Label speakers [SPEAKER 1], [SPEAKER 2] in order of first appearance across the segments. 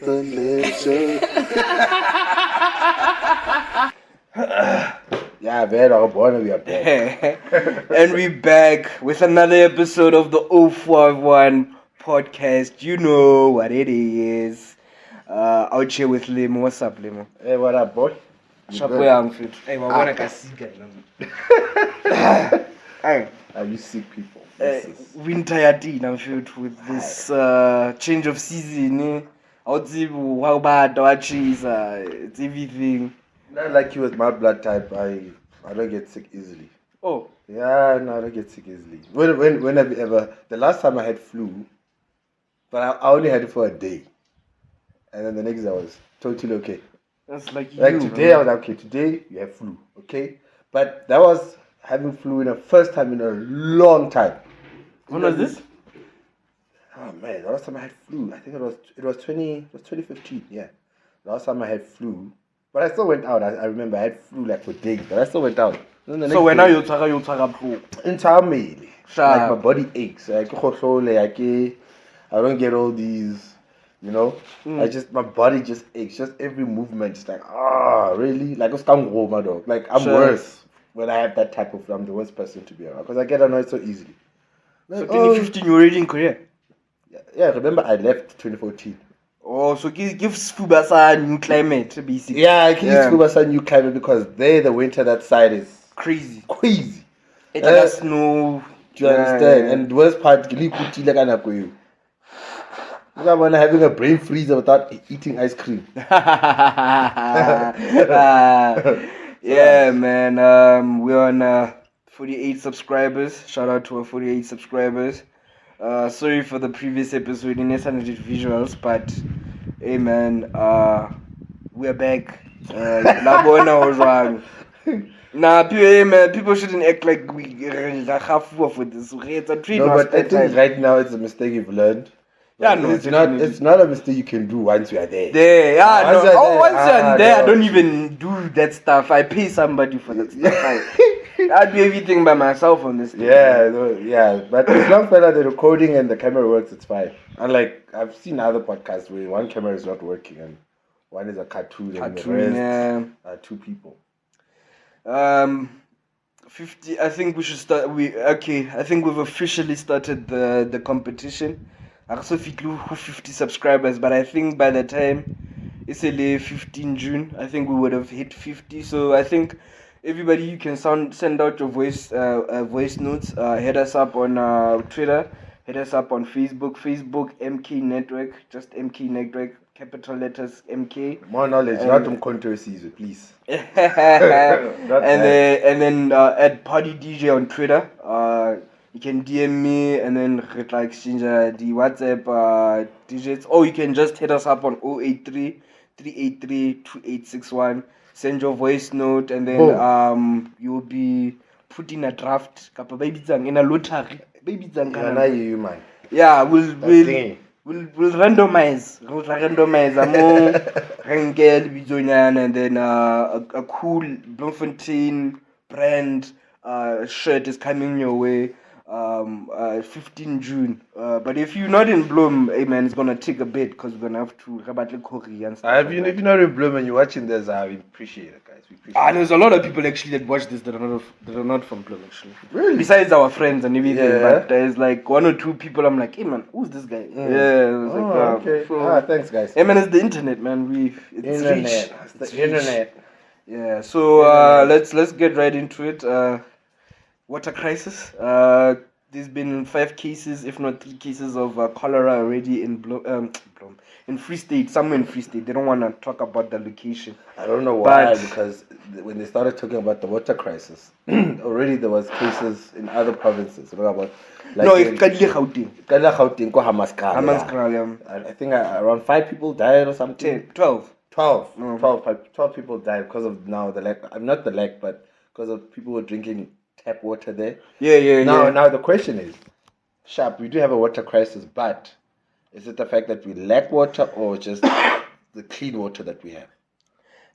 [SPEAKER 1] Jonathan Lecture. Yeah, man, our boy, we are back.
[SPEAKER 2] And we're back with another episode of the 051 podcast. You know what it is. Out here with Limo. What's up, Limo?
[SPEAKER 1] Hey, what up, boy?
[SPEAKER 2] Shapo yang fit. Hey, wabona kasika nami.
[SPEAKER 1] Are you sick people?
[SPEAKER 2] Winter yati na fit with this change of season. How bad it's everything.
[SPEAKER 1] Not like you with my blood type. I don't get sick easily.
[SPEAKER 2] Oh.
[SPEAKER 1] Yeah, no, I don't get sick easily. When have you ever? The last time I had flu, but I only had it for a day, and then the next day I was totally okay.
[SPEAKER 2] That's like you.
[SPEAKER 1] Like today, I was like, okay, today you have flu, okay? But that was having flu in the first time in a long time.
[SPEAKER 2] When was this?
[SPEAKER 1] Oh man, the last time I had flu, I think it was 2015. Yeah, the last time I had flu, but I still went out. I remember I had flu like for days, but I still went out.
[SPEAKER 2] So when are you talking flu?
[SPEAKER 1] Entire meal, like my body aches. Like I don't get all these, you know. My body just aches. Just every movement, just like really? Like it's can't go, my dog. Like I'm worse when I have that type of flu. I'm the worst person to be around because I get annoyed so easily.
[SPEAKER 2] Like, so 2015, you were already in Korea.
[SPEAKER 1] Yeah, remember I left 2014.
[SPEAKER 2] Oh, so gives Fubasa a new climate, basically.
[SPEAKER 1] Yeah, it gives Fubasa a new climate because the winter that side is
[SPEAKER 2] crazy.
[SPEAKER 1] It
[SPEAKER 2] has snow.
[SPEAKER 1] Do you understand? And the worst part, you want having a brain freezer without eating ice cream.
[SPEAKER 2] Yeah, man. We're on 48 subscribers. Shout out to our 48 subscribers. Sorry for the previous episode in visuals, but hey, man, we're back. Nah, people shouldn't act like we are for this. It's a treat.
[SPEAKER 1] No, but I think right now it's a mistake you've learned.
[SPEAKER 2] Yeah, no,
[SPEAKER 1] it's not a mistake you can do once you are there.
[SPEAKER 2] Once you're there, I don't even do that stuff. I pay somebody for that stuff. I'd do everything by myself on this thing.
[SPEAKER 1] Yeah. But as long as the recording and the camera works, it's fine. Unlike I've seen other podcasts where one camera is not working and one is a cartoon and the rest are two people.
[SPEAKER 2] 50. I think we should start. I think we've officially started the competition. I also fit 50 subscribers, but I think by the time it's 15 June, I think we would have hit 50. So I think everybody, you can send out your voice notes. Hit us up on Twitter. Hit us up on Facebook. MK Network, just MK Network, capital letters MK.
[SPEAKER 1] More knowledge, not some controversies, please.
[SPEAKER 2] And then at Party DJ on Twitter. You can DM me and then exchange the WhatsApp digits. Or you can just hit us up on 083 383 2861. Send your voice note and then you'll be put in a draft. In a lottery. Yeah, we'll randomize. We'll randomize. And then a cool Bloemfontein brand shirt is coming your way. 15 June. But if you're not in Bloom, hey man, it's gonna take a bit because we're gonna have to rabat Korea and stuff.
[SPEAKER 1] If you're not in Bloom and you're watching this, we appreciate it, guys. We appreciate it.
[SPEAKER 2] There's a lot of people actually that watch this that are not from Bloom actually.
[SPEAKER 1] Really?
[SPEAKER 2] Besides our friends and everything, but there's like one or two people. I'm like, hey man, who's this guy?
[SPEAKER 1] Okay. Thanks, guys.
[SPEAKER 2] Hey man, it's the internet, man. It's
[SPEAKER 1] the internet.
[SPEAKER 2] Yeah. So let's get right into it. Water crisis. There's been 5 cases, if not 3 cases of cholera already in in Free State, somewhere in Free State. They don't want to talk about the location.
[SPEAKER 1] I don't know why, because when they started talking about the water crisis, already there was cases in other provinces. About
[SPEAKER 2] Gauteng,
[SPEAKER 1] Hammanskraal. Yeah. I think around 5 people died or something.
[SPEAKER 2] 12
[SPEAKER 1] people died because of now the lack. I'm not the lack, but because of people were drinking tap water there. Now the question is, Sharp, we do have a water crisis, but is it the fact that we lack water or just the clean water that we have?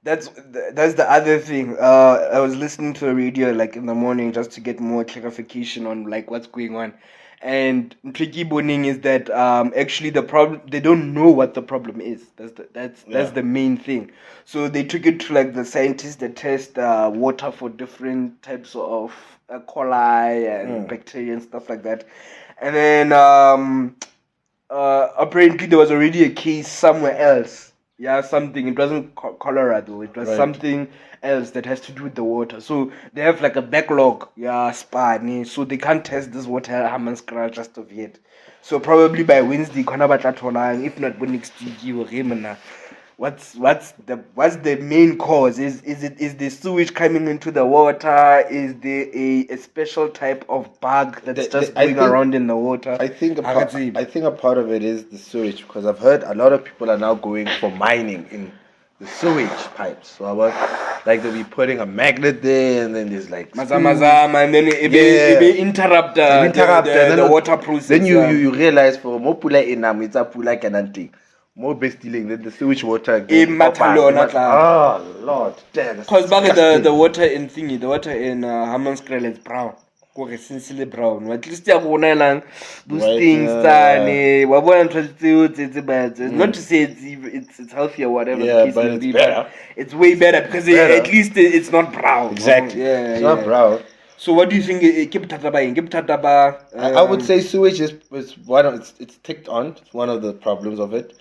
[SPEAKER 2] That's the other thing. I was listening to a radio like in the morning just to get more clarification on like what's going on, And tricky boning is that actually the problem, they don't know what the problem is. That's the main thing. So they took it to like the scientists that test water for different types of E. coli and bacteria and stuff like that. And then apparently there was already a case somewhere else. Yeah, something. It wasn't cholera though. It was something else that has to do with the water. So they have like a backlog. Yeah, span. So they can't test this water Hammanskraal just of yet. So probably by Wednesday, if not by next week, what's the main cause? Is the sewage coming into the water? Is there a special type of bug that's going around in the water?
[SPEAKER 1] I think a part of it is the sewage, because I've heard a lot of people are now going for mining in the sewage pipes. So like they'll be putting a magnet there, and then there's like
[SPEAKER 2] mazama, and then it interrupt the water process.
[SPEAKER 1] Then you realize for more pula inam, it's a pula cananting. More best dealing than the sewage water again. Oh Lord,
[SPEAKER 2] because the water in thingy, the water in Hammanskraal is brown. Sincerely brown. At least those things not to say it's healthy or whatever.
[SPEAKER 1] Yeah, but it's better.
[SPEAKER 2] It's way better because at least it's not brown.
[SPEAKER 1] Exactly.
[SPEAKER 2] It's
[SPEAKER 1] not brown.
[SPEAKER 2] So what do you think?
[SPEAKER 1] I would say sewage is one of it's ticked on. It's one of the problems of it.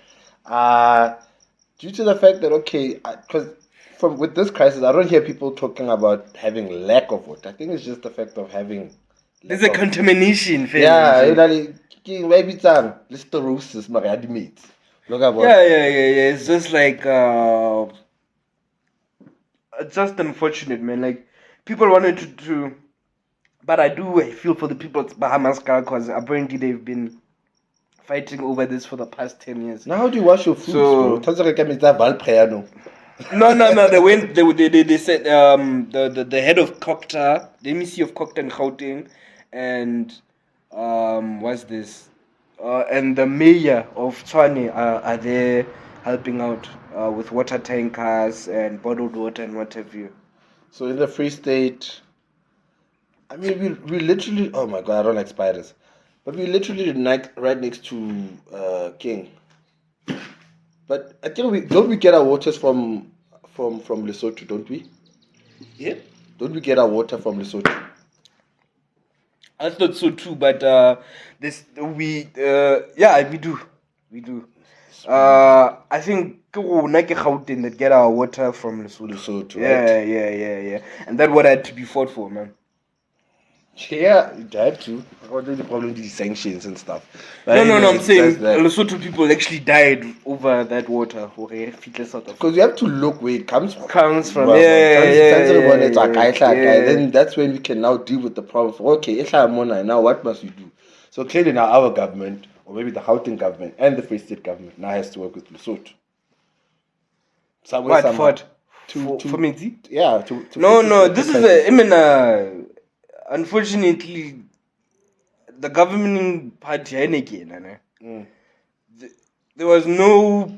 [SPEAKER 1] Due to the fact that because with this crisis, I don't hear people talking about having lack of water. I think it's just the fact of having.
[SPEAKER 2] There's a contamination.
[SPEAKER 1] Yeah, maybe it's listeriosis, mates. Look at what.
[SPEAKER 2] Yeah. It's just like it's just unfortunate, man. Like people wanted to but I feel for the people at Hammanskraal because apparently they've been fighting over this for the past 10 years.
[SPEAKER 1] Now how do you wash your food?
[SPEAKER 2] No. They said the head of Cocta, the MEC of Cocta and Gauteng, and what's this? And the mayor of Tshwane are there helping out with water tankers and bottled water and what have you.
[SPEAKER 1] So in the Free State, I mean, we literally, oh my God, I don't like spiders. But we literally right next to King. But I think don't we get our waters from Lesotho, don't we?
[SPEAKER 2] Yeah.
[SPEAKER 1] Don't we get our water from Lesotho?
[SPEAKER 2] I thought so too, but we do. I think Gauteng that get our water from Lesotho. Yeah. And that water had to be fought for, man.
[SPEAKER 1] Yeah, it had to. What is the problem with these sanctions and stuff?
[SPEAKER 2] No, I'm saying Lesotho people actually died over that water.
[SPEAKER 1] Because you have to look where it comes from.
[SPEAKER 2] Yeah.
[SPEAKER 1] Then that's when we can now deal with the problem. Now what must we do? So clearly now our government, or maybe the Gauteng government and the Free State government now has to work with Lesotho.
[SPEAKER 2] For me?
[SPEAKER 1] Yeah.
[SPEAKER 2] No. This is unfortunately, the governing party again, there was no,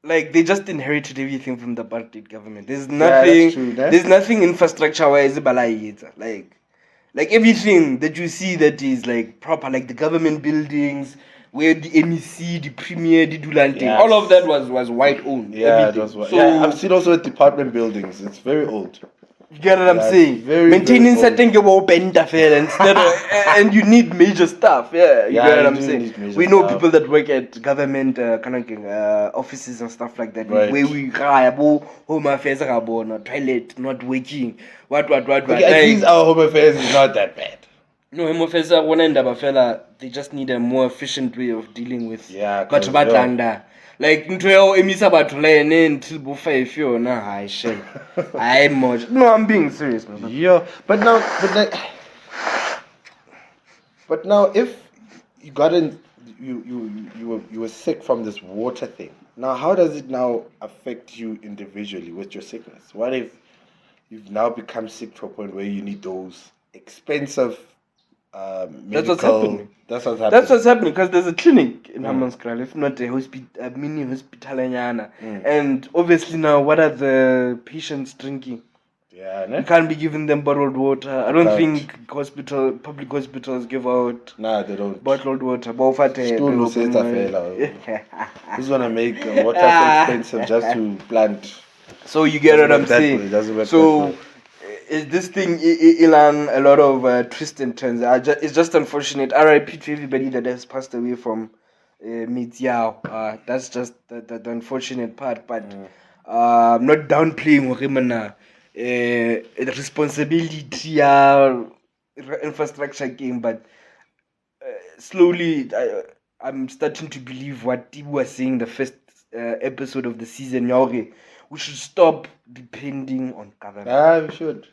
[SPEAKER 2] like, they just inherited everything from the apartheid government. There's nothing. There's nothing infrastructure-wise. Like everything that you see that is like proper, like the government buildings, where the MEC, the premier, the Dulante, all of that was white owned.
[SPEAKER 1] Yeah, it was white. So, I've seen also department buildings. It's very old.
[SPEAKER 2] You get what I'm saying? Maintenance, I think about instead of, and you need major stuff. Yeah, you get what I'm saying? We know people that work at government offices and stuff like that. Where we home affairs, toilet not working. What?
[SPEAKER 1] Okay, at least our home affairs is not that bad.
[SPEAKER 2] No, home affairs they just need a more efficient way of dealing with.
[SPEAKER 1] Yeah,
[SPEAKER 2] like emisa batho la ene until bo 5 yona hi shit. No, I'm being serious, man.
[SPEAKER 1] Yeah, but now if you got in you were sick from this water thing. Now how does it now affect you individually with your sickness? What if you've now become sick to a point where you need those expensive medical... That's what's happening
[SPEAKER 2] because there's a clinic in Hammanskraal, if not a mini hospital. And obviously now, what are the patients drinking?
[SPEAKER 1] Yeah,
[SPEAKER 2] You can't be giving them bottled water. I don't think public hospitals give out
[SPEAKER 1] Nah, they don't.
[SPEAKER 2] bottled water.
[SPEAKER 1] Who's gonna make water so expensive just to plant?
[SPEAKER 2] So you get what I'm saying.
[SPEAKER 1] It doesn't work
[SPEAKER 2] so is this thing ilang a lot of twists and turns. It's just unfortunate. R.I.P. to everybody that has passed away from Mityao. That's just the unfortunate part. But I'm not downplaying Horimana. The responsibility infrastructure game, but slowly I'm starting to believe what Tibu was saying the first episode of the season. We should stop depending on government.
[SPEAKER 1] We should.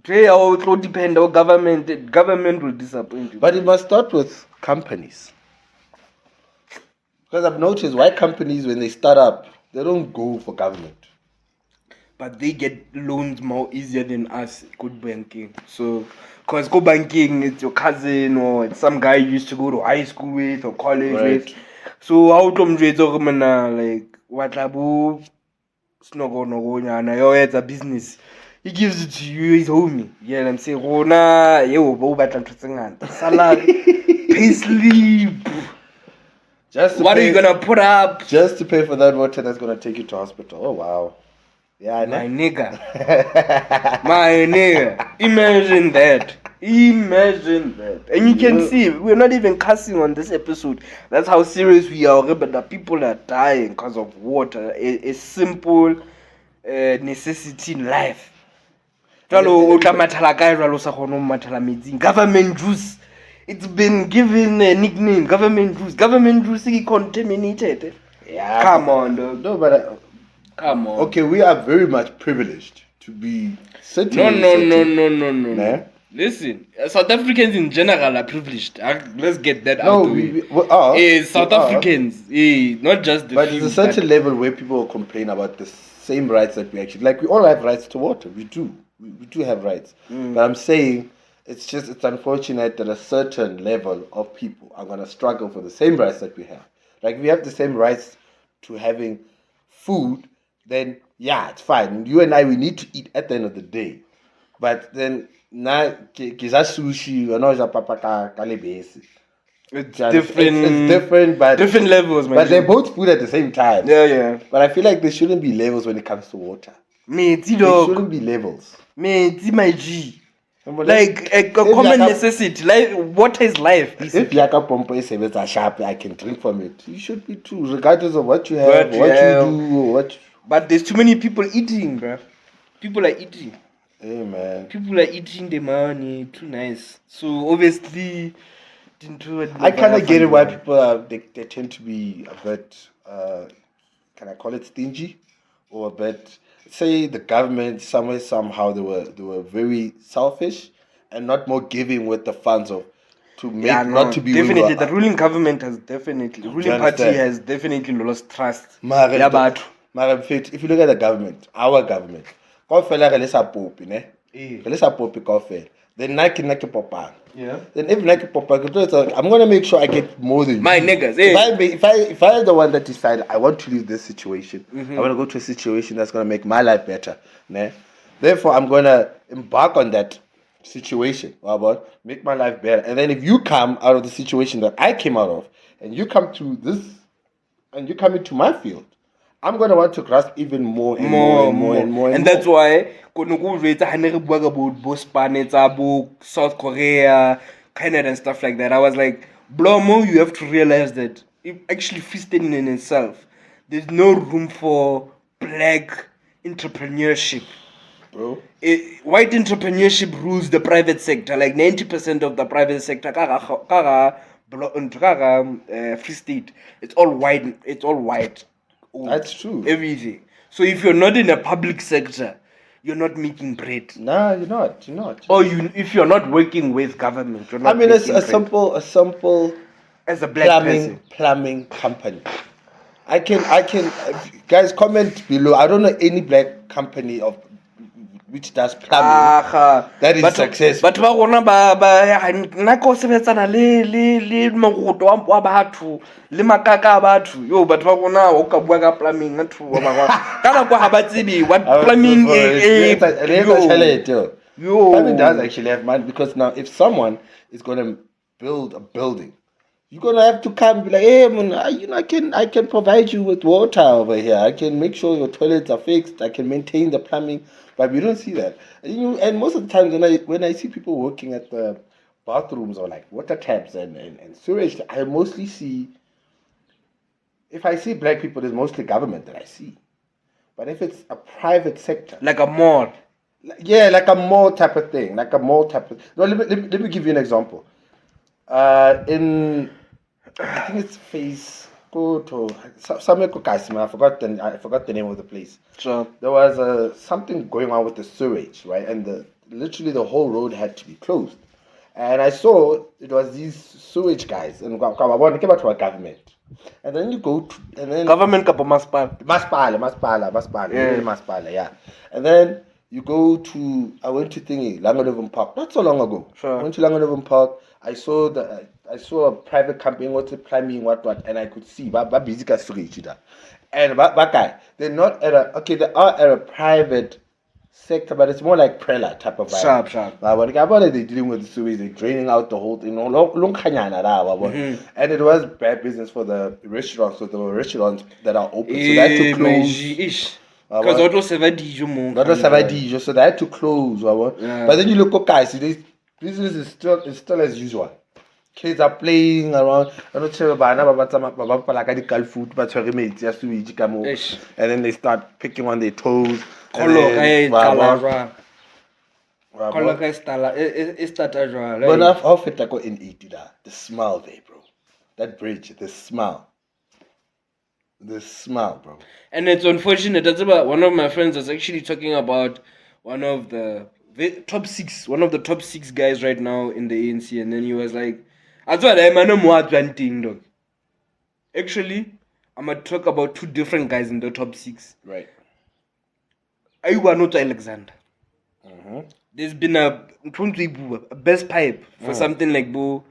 [SPEAKER 2] Depend on government. Government will disappoint you.
[SPEAKER 1] But it must start with companies. Because I've noticed why companies, when they start up, they don't go for government.
[SPEAKER 2] But they get loans more easier than us, good banking. So, because go banking, it's your cousin or it's some guy you used to go to high school with or college with. So, how come like, what abu, your head's a business. He gives it to you, he's homie. Yeah, I'm saying, salary, pay sleep. What are you gonna put up?
[SPEAKER 1] Just to pay for that water that's gonna take you to hospital. Oh wow. Yeah,
[SPEAKER 2] my nigga. My nigga. Imagine that. And you can see, we're not even cussing on this episode. That's how serious we are. But the people are dying because of water. A simple necessity in life. Government juice. It's been given a nickname. Government juice. Government juice is contaminated.
[SPEAKER 1] Yeah.
[SPEAKER 2] Come on, dog.
[SPEAKER 1] No, but
[SPEAKER 2] come on.
[SPEAKER 1] Okay, we are very much privileged to be sitting.
[SPEAKER 2] No. Listen, South Africans in general are privileged. Let's get that out of the way.
[SPEAKER 1] We are.
[SPEAKER 2] South Africans, not just the
[SPEAKER 1] But there's a certain level where people will complain about the same rights that we actually... Like, we all have rights to water. We do. We do have rights. But I'm saying... It's unfortunate that a certain level of people are going to struggle for the same rights that we have. Like, we have the same rights to having food, then, yeah, it's fine. You and I, we need to eat at the end of the day. But then, sushi,
[SPEAKER 2] it's different.
[SPEAKER 1] It's different, but...
[SPEAKER 2] Different levels, man.
[SPEAKER 1] But they're both food at the same time.
[SPEAKER 2] Yeah.
[SPEAKER 1] But I feel like there shouldn't be levels when it comes to water.
[SPEAKER 2] There
[SPEAKER 1] shouldn't be levels.
[SPEAKER 2] My G. Like a common necessity. Like water is life.
[SPEAKER 1] If Yaka Pompo is sharp, I can drink from it. You should be too, regardless of what you have, you do,
[SPEAKER 2] But there's too many people eating, bro. People are eating.
[SPEAKER 1] Hey man.
[SPEAKER 2] People are eating the money. Too nice. So obviously,
[SPEAKER 1] I kind of get it why people are. They tend to be a bit. Can I call it stingy, or a bit? Say the government somehow they were very selfish and not more giving with the funds not to be
[SPEAKER 2] definitely the ruling government has ruling party has definitely lost trust.
[SPEAKER 1] Mara, in fact, if you look at the government, our government, then Then if I'm gonna make sure I get more than
[SPEAKER 2] my
[SPEAKER 1] you.
[SPEAKER 2] niggas.
[SPEAKER 1] If I'm the one that decided I want to leave this situation, I want to go to a situation that's gonna make my life better. Né? Therefore, I'm gonna embark on that situation. About make my life better. And then if you come out of the situation that I came out of, and you come to this, and you come into my field, I'm gonna want to grasp even more.
[SPEAKER 2] And that's why South Korea, Canada and stuff like that. I was like, Blomo, you have to realize that it actually feasting in itself. There's no room for black entrepreneurship.
[SPEAKER 1] Bro.
[SPEAKER 2] White entrepreneurship rules the private sector. Like 90% of the private sector Free State. It's all white.
[SPEAKER 1] That's true.
[SPEAKER 2] Everything. So if you're not in a public sector, you're not making bread.
[SPEAKER 1] No, you're not.
[SPEAKER 2] Or if you're not working with government, you're not.
[SPEAKER 1] I mean, it's a simple
[SPEAKER 2] as a black
[SPEAKER 1] plumbing company. I can guys comment below. I don't know any black company of which does plumbing, that is successful.
[SPEAKER 2] But ba gona ba nna ko sebetsana le mogoto wa batho le makaka a batho yo batho ba gona o ka bua ka plumbing a thu wa ba kana kwa ha ba tsebe what plumbing is.
[SPEAKER 1] Plumbing does actually have money, because now if someone is going to build a building, you're gonna have to come and be like, hey man, I can provide you with water over here. I can make sure your toilets are fixed. I can maintain the plumbing. But we don't see that. And most of the times when I see people working at the bathrooms or like water taps and sewage, I mostly see. If I see black people, it's mostly government that I see. But if it's a private sector,
[SPEAKER 2] like a mall,
[SPEAKER 1] like a mall type of thing, No, let me give you an example. In I think it's Face Koto. Somewhere Kokasima. I forgot the name of the place.
[SPEAKER 2] Sure.
[SPEAKER 1] There was something going on with the sewage, right? And literally the whole road had to be closed. And I saw it was these sewage guys and came out to a government. And then you go to
[SPEAKER 2] government kapo Masipala.
[SPEAKER 1] Masipala, yeah. And then you go to I went to Langeloven Park not so long ago.
[SPEAKER 2] Sure.
[SPEAKER 1] I went to Langeloven Park. I saw a private company what's plumbing what and I could see but busy and that guy they're not at they are at a private sector, but it's more like prela type of vibe.
[SPEAKER 2] Sharp.
[SPEAKER 1] But they're dealing with the sewage, they're draining out the whole thing. And it was bad business for the restaurants, so there were restaurants that are open, so they had to close.
[SPEAKER 2] Because auto savadijo
[SPEAKER 1] so they had to close. But then you look at guys, this business is still as usual. Kids are playing around. And then they start picking on their toes. But how fit I got in 80 that? The smile there, bro. That bridge, the smile. The smile, bro.
[SPEAKER 2] And it's unfortunate. That's about one of my friends was actually talking about one of the top 6 guys right now in the ANC, and then he was like, actually, I'm gonna talk about 2 different guys in the top 6.
[SPEAKER 1] Right.
[SPEAKER 2] Ayuba Alexander.
[SPEAKER 1] Mm-hmm.
[SPEAKER 2] There's been a best pipe for something like Bo,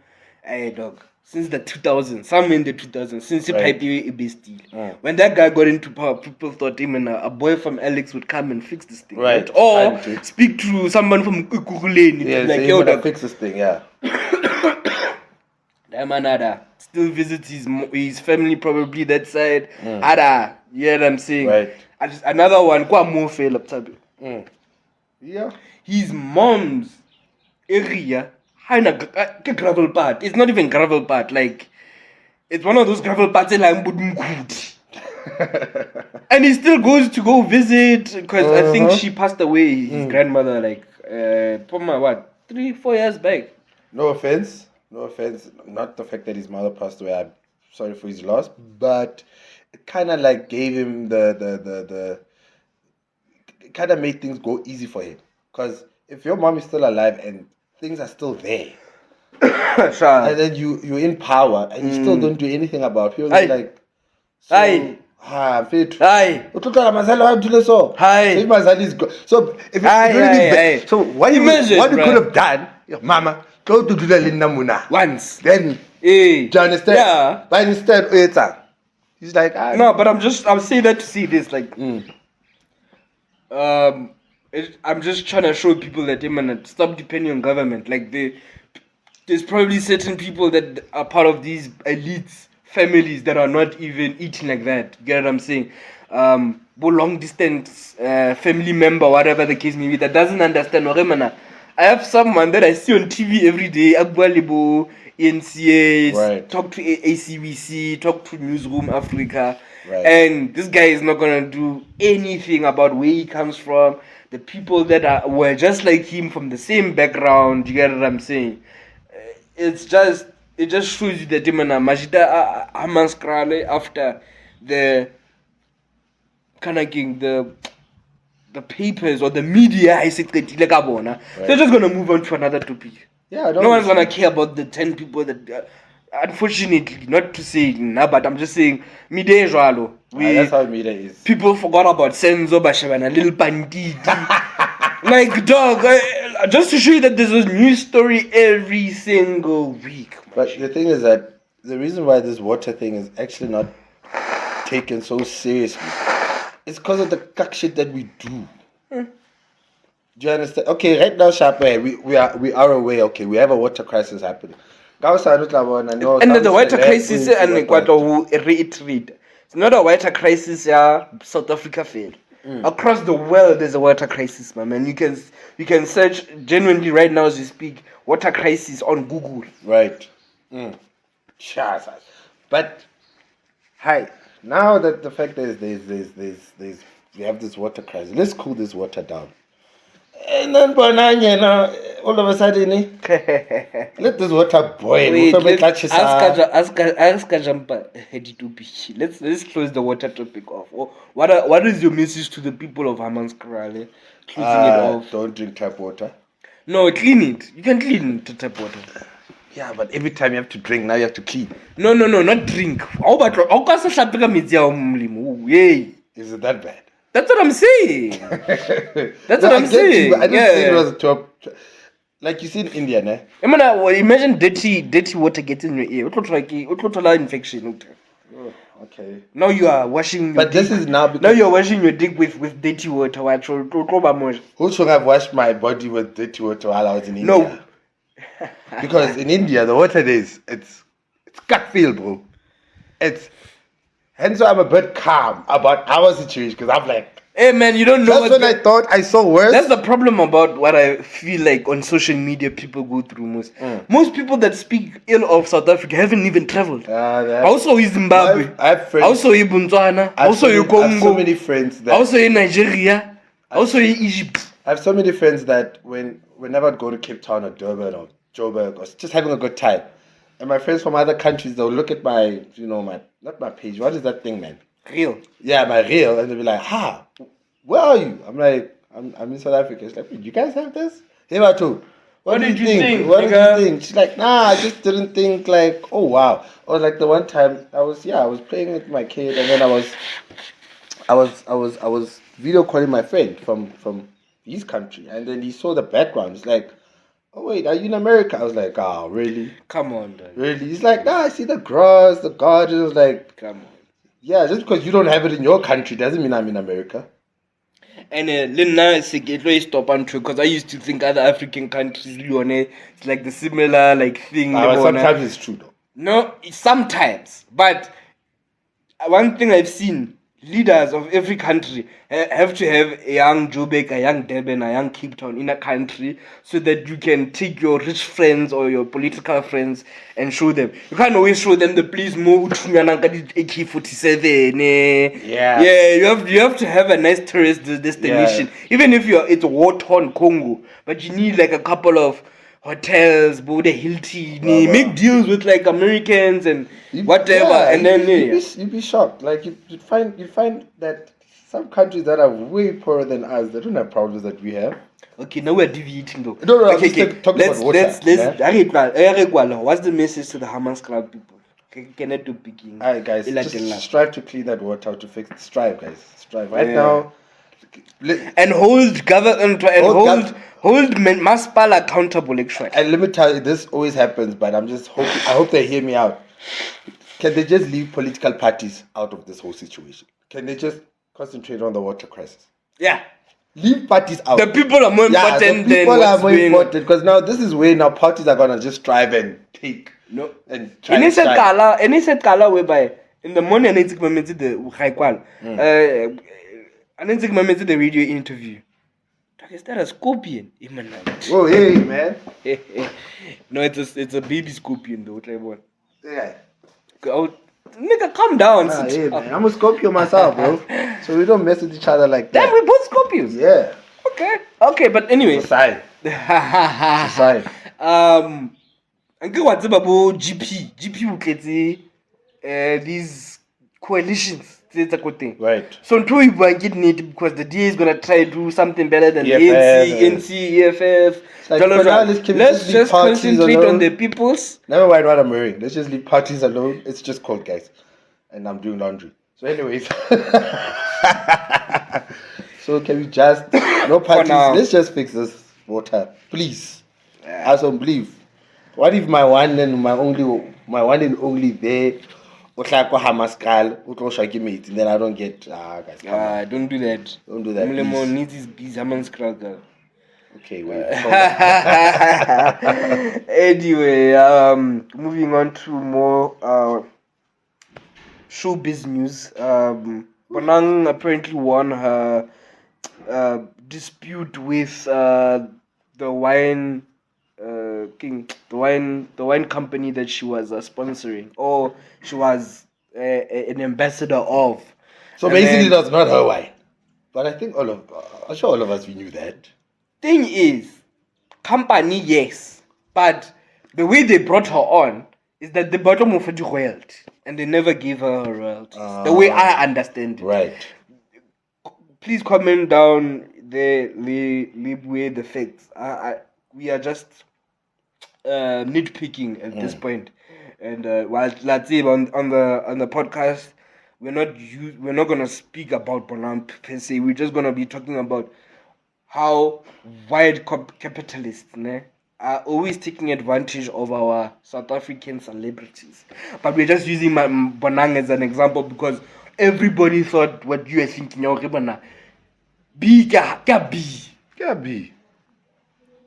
[SPEAKER 2] dog. Since the 2000s, somewhere in the 2000s, since he pipe a steel. When that guy got into power, people thought him and a boy from Alex would come and fix this thing.
[SPEAKER 1] Right.
[SPEAKER 2] Or speak to someone from Ukukuleni.
[SPEAKER 1] Yeah, like, yo, dog, fix this thing, yeah.
[SPEAKER 2] Damanada still visits his family, probably that side. Ada, you hear what I'm saying?
[SPEAKER 1] Right.
[SPEAKER 2] Another one, quite more fail up tabi.
[SPEAKER 1] Yeah.
[SPEAKER 2] His mom's area, gravel part. It's not even gravel part. Like, it's one of those gravel parts like and he still goes to go visit because I think she passed away. His grandmother, like, 3-4 years back.
[SPEAKER 1] No offense. Not the fact that his mother passed away. I'm sorry for his loss, but it kind of like gave him it kind of made things go easy for him. Because if your mom is still alive and things are still there, and then you're in power and you still don't do anything about it, people like, fit. So if really so what you could have done, mama, go to do the Linda
[SPEAKER 2] once.
[SPEAKER 1] Then do you understand?
[SPEAKER 2] Yeah.
[SPEAKER 1] But instead, he's like,
[SPEAKER 2] no, but I'm saying that to see this, like, I'm just trying to show people that stop depending on government. Like, there's probably certain people that are part of these elites families that are not even eating like that. You get what I'm saying? Long distance family member, whatever the case may be, that doesn't understand. I have someone that I see on TV every day, Agwalibo, NCA,
[SPEAKER 1] right.
[SPEAKER 2] Talk to ACBC, talk to Newsroom Africa,
[SPEAKER 1] right.
[SPEAKER 2] And this guy is not going to do anything about where he comes from, the people that were just like him from the same background. You get what I'm saying? It just shows you that Majida Hammanskraal, after the the papers or the media, I said, they're just going to move on to another topic.
[SPEAKER 1] Yeah,
[SPEAKER 2] no one's going to care about the 10 people that, unfortunately, not to say, but I'm just saying, media is
[SPEAKER 1] that's how media is.
[SPEAKER 2] People forgot about Senzo Bashabana, little bandit. Like, dog, just to show you that there's a new story every single week.
[SPEAKER 1] But the thing is that the reason why this water thing is actually not taken so seriously is because of the cuck shit that we do. Do you understand? Okay, right now, Sharp, we are aware. Okay, we have a water crisis happening. And
[SPEAKER 2] the water crisis, and who reiterate, it's not a water crisis, South Africa failed. Across the world, there's a water crisis, my man. You can search genuinely right now as we speak, water crisis on Google.
[SPEAKER 1] Right. But hi, now that the fact is there's we have this water crisis, let's cool this water down. And then Bonang, all of a sudden, let this water boil.
[SPEAKER 2] Let's close the water topic off. What is your message to the people of Hammanskraal? Closing it off.
[SPEAKER 1] Don't drink tap water.
[SPEAKER 2] No, clean it. You can clean the tap water.
[SPEAKER 1] Yeah, but every time you have to drink, now you have to clean.
[SPEAKER 2] No, not drink.
[SPEAKER 1] Is it that bad?
[SPEAKER 2] That's what I'm saying. That's what I'm saying.
[SPEAKER 1] I just think it was top. Like you see in India, ne?
[SPEAKER 2] Imagine dirty water gets in your ear. Infection.
[SPEAKER 1] Oh, okay.
[SPEAKER 2] Now you are washing.
[SPEAKER 1] But this is now because
[SPEAKER 2] now you're washing your dick with dirty water.
[SPEAKER 1] Who should have washed my body with dirty water while I was in India?
[SPEAKER 2] No.
[SPEAKER 1] Because in India, the water days, it's gut feel, bro. Hence why I'm a bit calm about our situation, because I'm like,
[SPEAKER 2] hey man, you don't know.
[SPEAKER 1] That's when I thought I saw worse.
[SPEAKER 2] That's the problem about what I feel like on social media people go through most. Most people that speak ill of South Africa haven't even traveled. Also in Zimbabwe.
[SPEAKER 1] I have friends.
[SPEAKER 2] Also in Botswana. Also in Congo.
[SPEAKER 1] I have so many friends that.
[SPEAKER 2] Also in Nigeria. Also in Egypt.
[SPEAKER 1] I have so many friends that whenever I'd go to Cape Town or Durban or Joburg or just having a good time, and my friends from other countries, they'll look at my, not my page. What is that thing, man?
[SPEAKER 2] Reel.
[SPEAKER 1] Yeah, my reel, and they'll be like, where are you? I'm like, I'm in South Africa. She's like, you guys have this? Hey, too. What did you think? What did you think? She's like, I just didn't think like, oh wow. Or like the one time I was playing with my kid, and then I was video calling my friend from his country, and then he saw the background. He's like, oh wait, are you in America? I was like, oh really?
[SPEAKER 2] Come on, dad.
[SPEAKER 1] Really? He's like, I see the grass, the garden. I was like,
[SPEAKER 2] come on.
[SPEAKER 1] Yeah, just because you don't have it in your country doesn't mean I'm in America.
[SPEAKER 2] And stop on true, because I used to think other African countries, it's like the similar thing.
[SPEAKER 1] Sometimes it's true though.
[SPEAKER 2] No, sometimes. But one thing I've seen, leaders of every country have to have a young Joburg, a young Durban, a young Cape Town in a country, so that you can take your rich friends or your political friends and show them. You can't always show them the place more AK-47.
[SPEAKER 1] Yeah.
[SPEAKER 2] Yeah, you have to have a nice tourist destination. Yeah. Even if it's war-torn Congo, but you need a couple of hotels, Bude Hilti, make deals with Americans and whatever, and then
[SPEAKER 1] you'd be shocked. You'd find that some countries that are way poorer than us, they don't have problems that we have.
[SPEAKER 2] Okay, now we're deviating though.
[SPEAKER 1] No,
[SPEAKER 2] okay.
[SPEAKER 1] Let's
[SPEAKER 2] What's the message to the Hammanskraal people? Can I do picking?
[SPEAKER 1] Alright, guys, just strive to clean that water out, to fix it. Strive, guys. Strive right now.
[SPEAKER 2] And hold government and hold Maspal accountable, actually.
[SPEAKER 1] And let me tell you, this always happens, but I hope they hear me out. Can they just leave political parties out of this whole situation? Can they just concentrate on the water crisis?
[SPEAKER 2] Yeah.
[SPEAKER 1] Leave parties out.
[SPEAKER 2] The people are more important
[SPEAKER 1] than what's are more important, because now this is where now parties are gonna just strive and take.
[SPEAKER 2] No. And try and strive. Any set color whereby in the morning I need to come into the Haikwal. I need to come into the radio interview. Is that a scorpion?
[SPEAKER 1] Oh hey man.
[SPEAKER 2] No, it's a baby scorpion though.
[SPEAKER 1] Yeah.
[SPEAKER 2] Nigga, calm down.
[SPEAKER 1] Hey, man. I'm a Scorpio myself, bro. So we don't mess with each other like that.
[SPEAKER 2] Then we both Scorpios.
[SPEAKER 1] Yeah.
[SPEAKER 2] Okay, but anyway.
[SPEAKER 1] It's a sign.
[SPEAKER 2] And what's about GP will these coalitions.
[SPEAKER 1] Right.
[SPEAKER 2] So until we are getting it, because the DA is gonna try to do something better than the NC, EFF. Let's just concentrate on the peoples.
[SPEAKER 1] Never mind what I'm wearing. Let's just leave parties alone. It's just cold, guys, and I'm doing laundry. So, anyways, So can we just no parties? Let's just fix this water, please. I don't believe. What if my one and only there? Hammanskraal, and then I don't get. Guys,
[SPEAKER 2] don't do that.
[SPEAKER 1] Don't do that.
[SPEAKER 2] Mulemon needs his Hammanskraal girl.
[SPEAKER 1] Okay, wait.
[SPEAKER 2] Anyway, moving on to more showbiz news. Bonang apparently won her dispute with the wine king, the wine company that she was sponsoring, or she was an ambassador of.
[SPEAKER 1] So and basically, that's not her wine. But I think I'm sure all of us we knew that.
[SPEAKER 2] Thing is, company, yes, but the way they brought her on is that they brought her for the royalty, and they never gave her her royalties. The way I understand it.
[SPEAKER 1] Right.
[SPEAKER 2] Please comment down there, leave away the facts. We are just nitpicking at this point. And while let's say on the podcast, we're not gonna speak about Bonang per se. We're just gonna be talking about how white capitalists are always taking advantage of our South African celebrities. But we're just using Bonang as an example because everybody thought what you are thinking. B.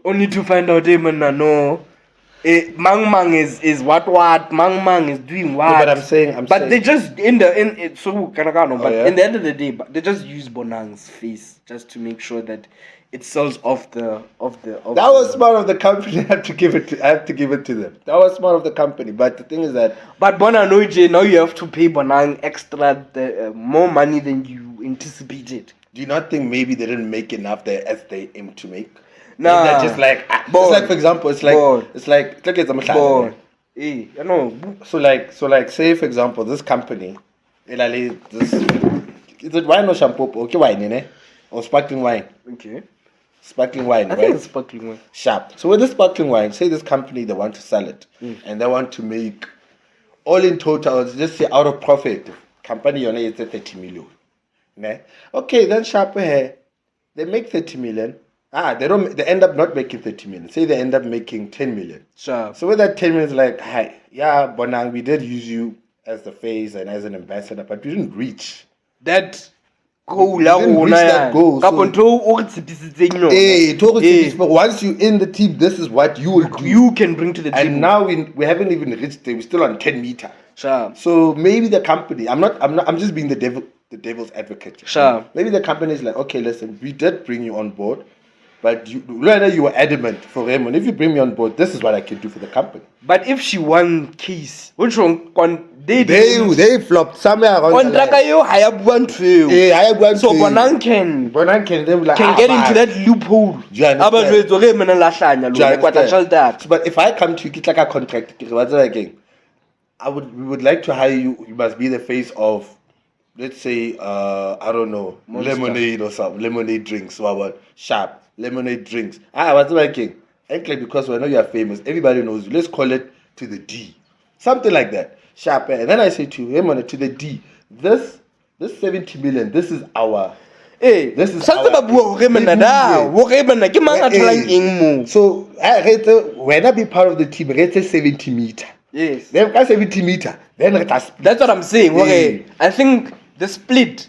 [SPEAKER 2] Only to find out, no. Mang is what Mang is doing what.
[SPEAKER 1] No, but I'm saying.
[SPEAKER 2] They just in the end of the day, they just use Bonang's face just to make sure that it sells off the.
[SPEAKER 1] That was smart of the company. I have to give it to them. That was smart of the company. But the thing is that.
[SPEAKER 2] But Bonang, now you have to pay Bonang extra more money than you anticipated.
[SPEAKER 1] Do you not think maybe they didn't make enough there as they aim to make?
[SPEAKER 2] Nah.
[SPEAKER 1] They're just like for example, it's like
[SPEAKER 2] I know.
[SPEAKER 1] So like say for example, this company, is it wine or shampoo? Okay, wine, or sparkling wine.
[SPEAKER 2] Okay.
[SPEAKER 1] Sparkling wine,
[SPEAKER 2] I
[SPEAKER 1] right?
[SPEAKER 2] think it's sparkling wine.
[SPEAKER 1] Sharp. So with this sparkling wine, say this company they want to sell it, and they want to make all in total, just say out of profit, company is 30 million. Okay, then Sharp here, they make 30 million. They end up not making 30 million. Say they end up making 10 million.
[SPEAKER 2] Sure.
[SPEAKER 1] So with that 10 million, it's like, hi, yeah, Bonang, we did use you as the face and as an ambassador, but we didn't reach
[SPEAKER 2] that goal.
[SPEAKER 1] Once you're in the team, this is what you will do.
[SPEAKER 2] You can bring to the team.
[SPEAKER 1] And now we haven't even reached there. We're still on 10 meter.
[SPEAKER 2] Sure.
[SPEAKER 1] So maybe the company, I'm just being the devil's advocate.
[SPEAKER 2] Sure.
[SPEAKER 1] Maybe the company is like, okay, listen, we did bring you on board. But you were adamant for Raymond. If you bring me on board, this is what I can do for the company.
[SPEAKER 2] But if she won case, which one?
[SPEAKER 1] They flopped somewhere around.
[SPEAKER 2] So Bonang can get into that loophole.
[SPEAKER 1] Do you understand? But if I come to you, get like a contract, what's that again? We would like to hire you. You must be the face of, let's say, I don't know, Monster. Lemonade or something, lemonade drinks, Sharp. Lemonade drinks. What's making? Actually, because we know you are famous, everybody knows you. Let's call it to the D. Something like that. Sharp. And then I say to him, to the D, this 70 million, this is our. This is our. So, when I be part of the team, it's 70 meter.
[SPEAKER 2] Yes.
[SPEAKER 1] Then 70 meter. Then
[SPEAKER 2] that's what I'm saying. Okay. I think the split.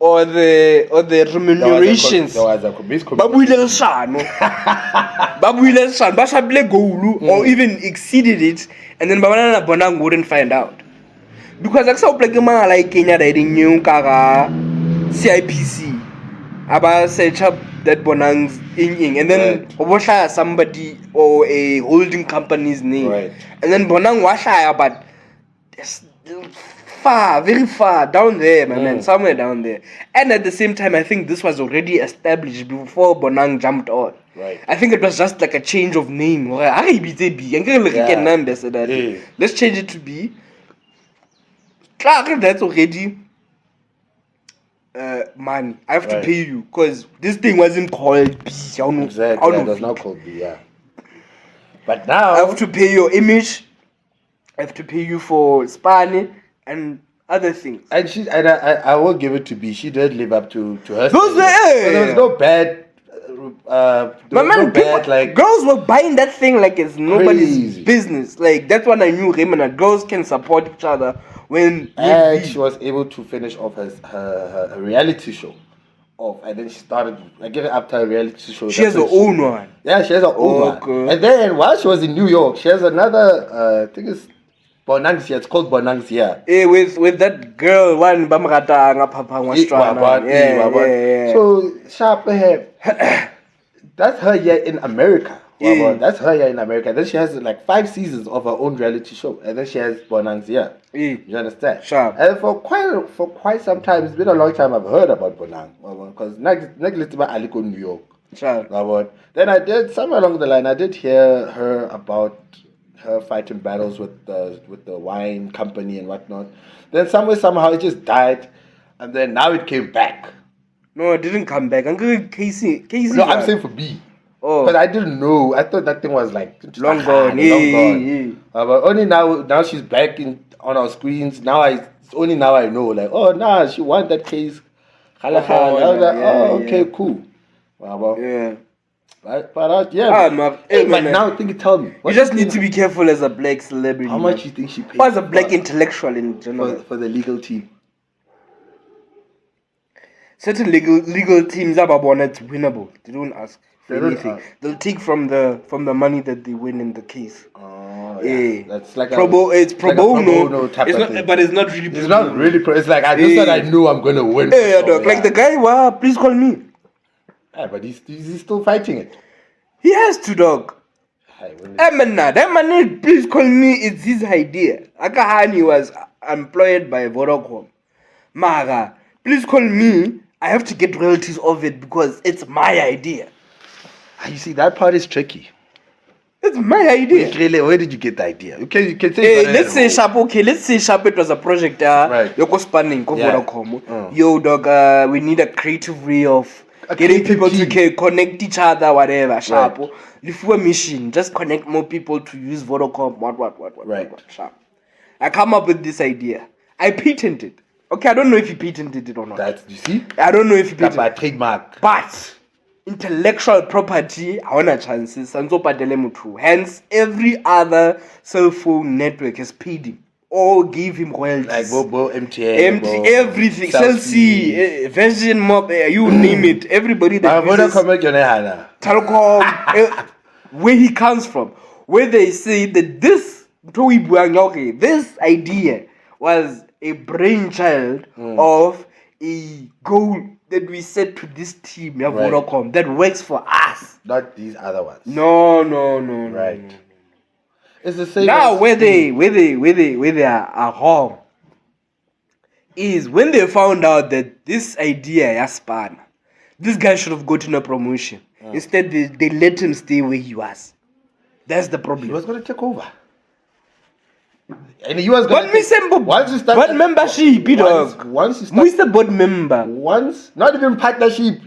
[SPEAKER 2] Or the remunerations. Or even exceeded it, and then Bonang wouldn't find out. Because I saw like Kenya riding new Kara CIPC. About search up that Bonang's in, and then washa somebody or a holding company's name.
[SPEAKER 1] Right.
[SPEAKER 2] And then Bonang washa, but very far down there, my man, somewhere down there. And at the same time, I think this was already established before Bonang jumped on.
[SPEAKER 1] Right.
[SPEAKER 2] I think it was just like a change of name. Let's change it to B. That's already money. I have to pay you because this thing wasn't called B.
[SPEAKER 1] Exactly. It was not called B, yeah. But now
[SPEAKER 2] I have to pay your image. I have to pay you for Spani. And other things.
[SPEAKER 1] And I will give it to B. She did live up to her.
[SPEAKER 2] Those were,
[SPEAKER 1] there was no bad.
[SPEAKER 2] But man, girls were buying that thing like it's nobody's
[SPEAKER 1] crazy.
[SPEAKER 2] business. Like that's when I knew Raymond. Girls can support each other when.
[SPEAKER 1] And she was able to finish off her reality show. And then she started getting after a reality show.
[SPEAKER 2] She has her own one.
[SPEAKER 1] Yeah, she has her own one. And then while she was in New York, she has another. I think it's Bonang. It's called Bonang. Yeah.
[SPEAKER 2] With that girl one Bamrata Papa yeah.
[SPEAKER 1] So sharp hair. That's her year in America.
[SPEAKER 2] Yeah.
[SPEAKER 1] That's her year in America. Then she has like 5 seasons of her own reality show, and then she has Bonang's year.
[SPEAKER 2] Yeah.
[SPEAKER 1] You understand?
[SPEAKER 2] Sharp.
[SPEAKER 1] And for quite some time, it's been a long time I've heard about Bonang, because next about Aliko, New York.
[SPEAKER 2] Sharp.
[SPEAKER 1] Then I did somewhere along the line. I did hear her about her fighting battles with the wine company and whatnot. Then somehow it just died, and then now it came back.
[SPEAKER 2] No, it didn't come back. Uncle Casey.
[SPEAKER 1] No, I'm saying for B.
[SPEAKER 2] Oh.
[SPEAKER 1] Because I didn't know. I thought that thing was like
[SPEAKER 2] long gone. Yeah.
[SPEAKER 1] But only now she's back on our screens. Only now I know. Like, oh, nah, she won that case. I was like, okay, cool.
[SPEAKER 2] Yeah.
[SPEAKER 1] But now tell me.
[SPEAKER 2] You just need to be careful as a black celebrity.
[SPEAKER 1] How much you think she paid?
[SPEAKER 2] Or as a black intellectual in general.
[SPEAKER 1] For the legal team.
[SPEAKER 2] Certain legal teams are it's winnable. They don't ask for anything. They'll take from the money that they win in the case.
[SPEAKER 1] Oh, yeah. That's like
[SPEAKER 2] it's pro bono
[SPEAKER 1] type of thing.
[SPEAKER 2] But it's not really.
[SPEAKER 1] It's not really. It's like I know I'm gonna win.
[SPEAKER 2] Yeah, dog. Like the guy, please call me.
[SPEAKER 1] Yeah, but he's still fighting it.
[SPEAKER 2] He has to, dog. That man, please call me. It's his idea. Akahani was employed by Decorum. Maga, please call me. I have to get royalties of it because it's my idea.
[SPEAKER 1] You see, that part is tricky.
[SPEAKER 2] It's my idea.
[SPEAKER 1] Where did you get the idea? You can say.
[SPEAKER 2] Let's say Sharp. Okay, let's say Sharp. It was a project.
[SPEAKER 1] Right.
[SPEAKER 2] Yoko spanning. Yo, dog. We need a creative way of getting people to connect each other. Whatever. Sharp. Right. If we're mission, just connect more people to use Vodacom. What.
[SPEAKER 1] Right.
[SPEAKER 2] Sharp. I come up with this idea. I patented it. Okay, I don't know if he patented it or not.
[SPEAKER 1] You see?
[SPEAKER 2] I don't know if he patented
[SPEAKER 1] it. Trademark.
[SPEAKER 2] But intellectual property, I want a chances. Hence, every other cell phone network has paid him or gave him royalties.
[SPEAKER 1] Like MTN,
[SPEAKER 2] everything. Cell C, Virgin Mob, you name it. Everybody that uses Telecom, where he comes from, where they say that this idea was a brainchild of a goal that we set to this team, Vodacom, that works for us.
[SPEAKER 1] Not these other ones.
[SPEAKER 2] No.
[SPEAKER 1] Right. No. It's the same.
[SPEAKER 2] Now where they are wrong is when they found out that this idea Yaspan, this guy should have gotten a promotion. Instead they let him stay where he was. That's the problem.
[SPEAKER 1] He was gonna take over. And he was going
[SPEAKER 2] to membership,
[SPEAKER 1] once you start,
[SPEAKER 2] Mr. Board member.
[SPEAKER 1] Not even partnership.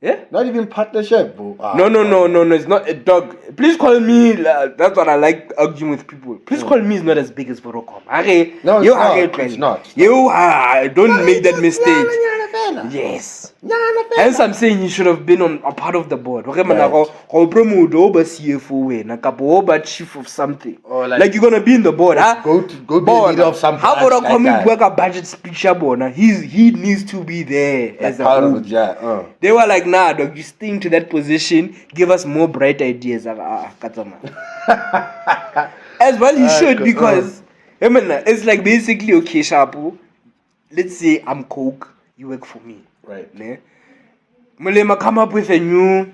[SPEAKER 2] Yeah?
[SPEAKER 1] Not even partnership.
[SPEAKER 2] No, it's not a dog. Please call me. That's what I like arguing with people. Please call me is not as big as Vodacom.
[SPEAKER 1] No, it's not.
[SPEAKER 2] Don't make that mistake. Yes. Hence I'm saying you should have been a part of the board. Right. Chief of something. Like you're gonna be in the board.
[SPEAKER 1] Go be the leader of something.
[SPEAKER 2] How Vodacom work a budget speech? He needs to be there as a part of it. They were like, nah, dog, you stay to that position. Give us more bright ideas. As well, he should because it's like basically okay, Shapu. Let's say I'm Coke, you work for me.
[SPEAKER 1] Right.
[SPEAKER 2] Ne? Mulema come up with a new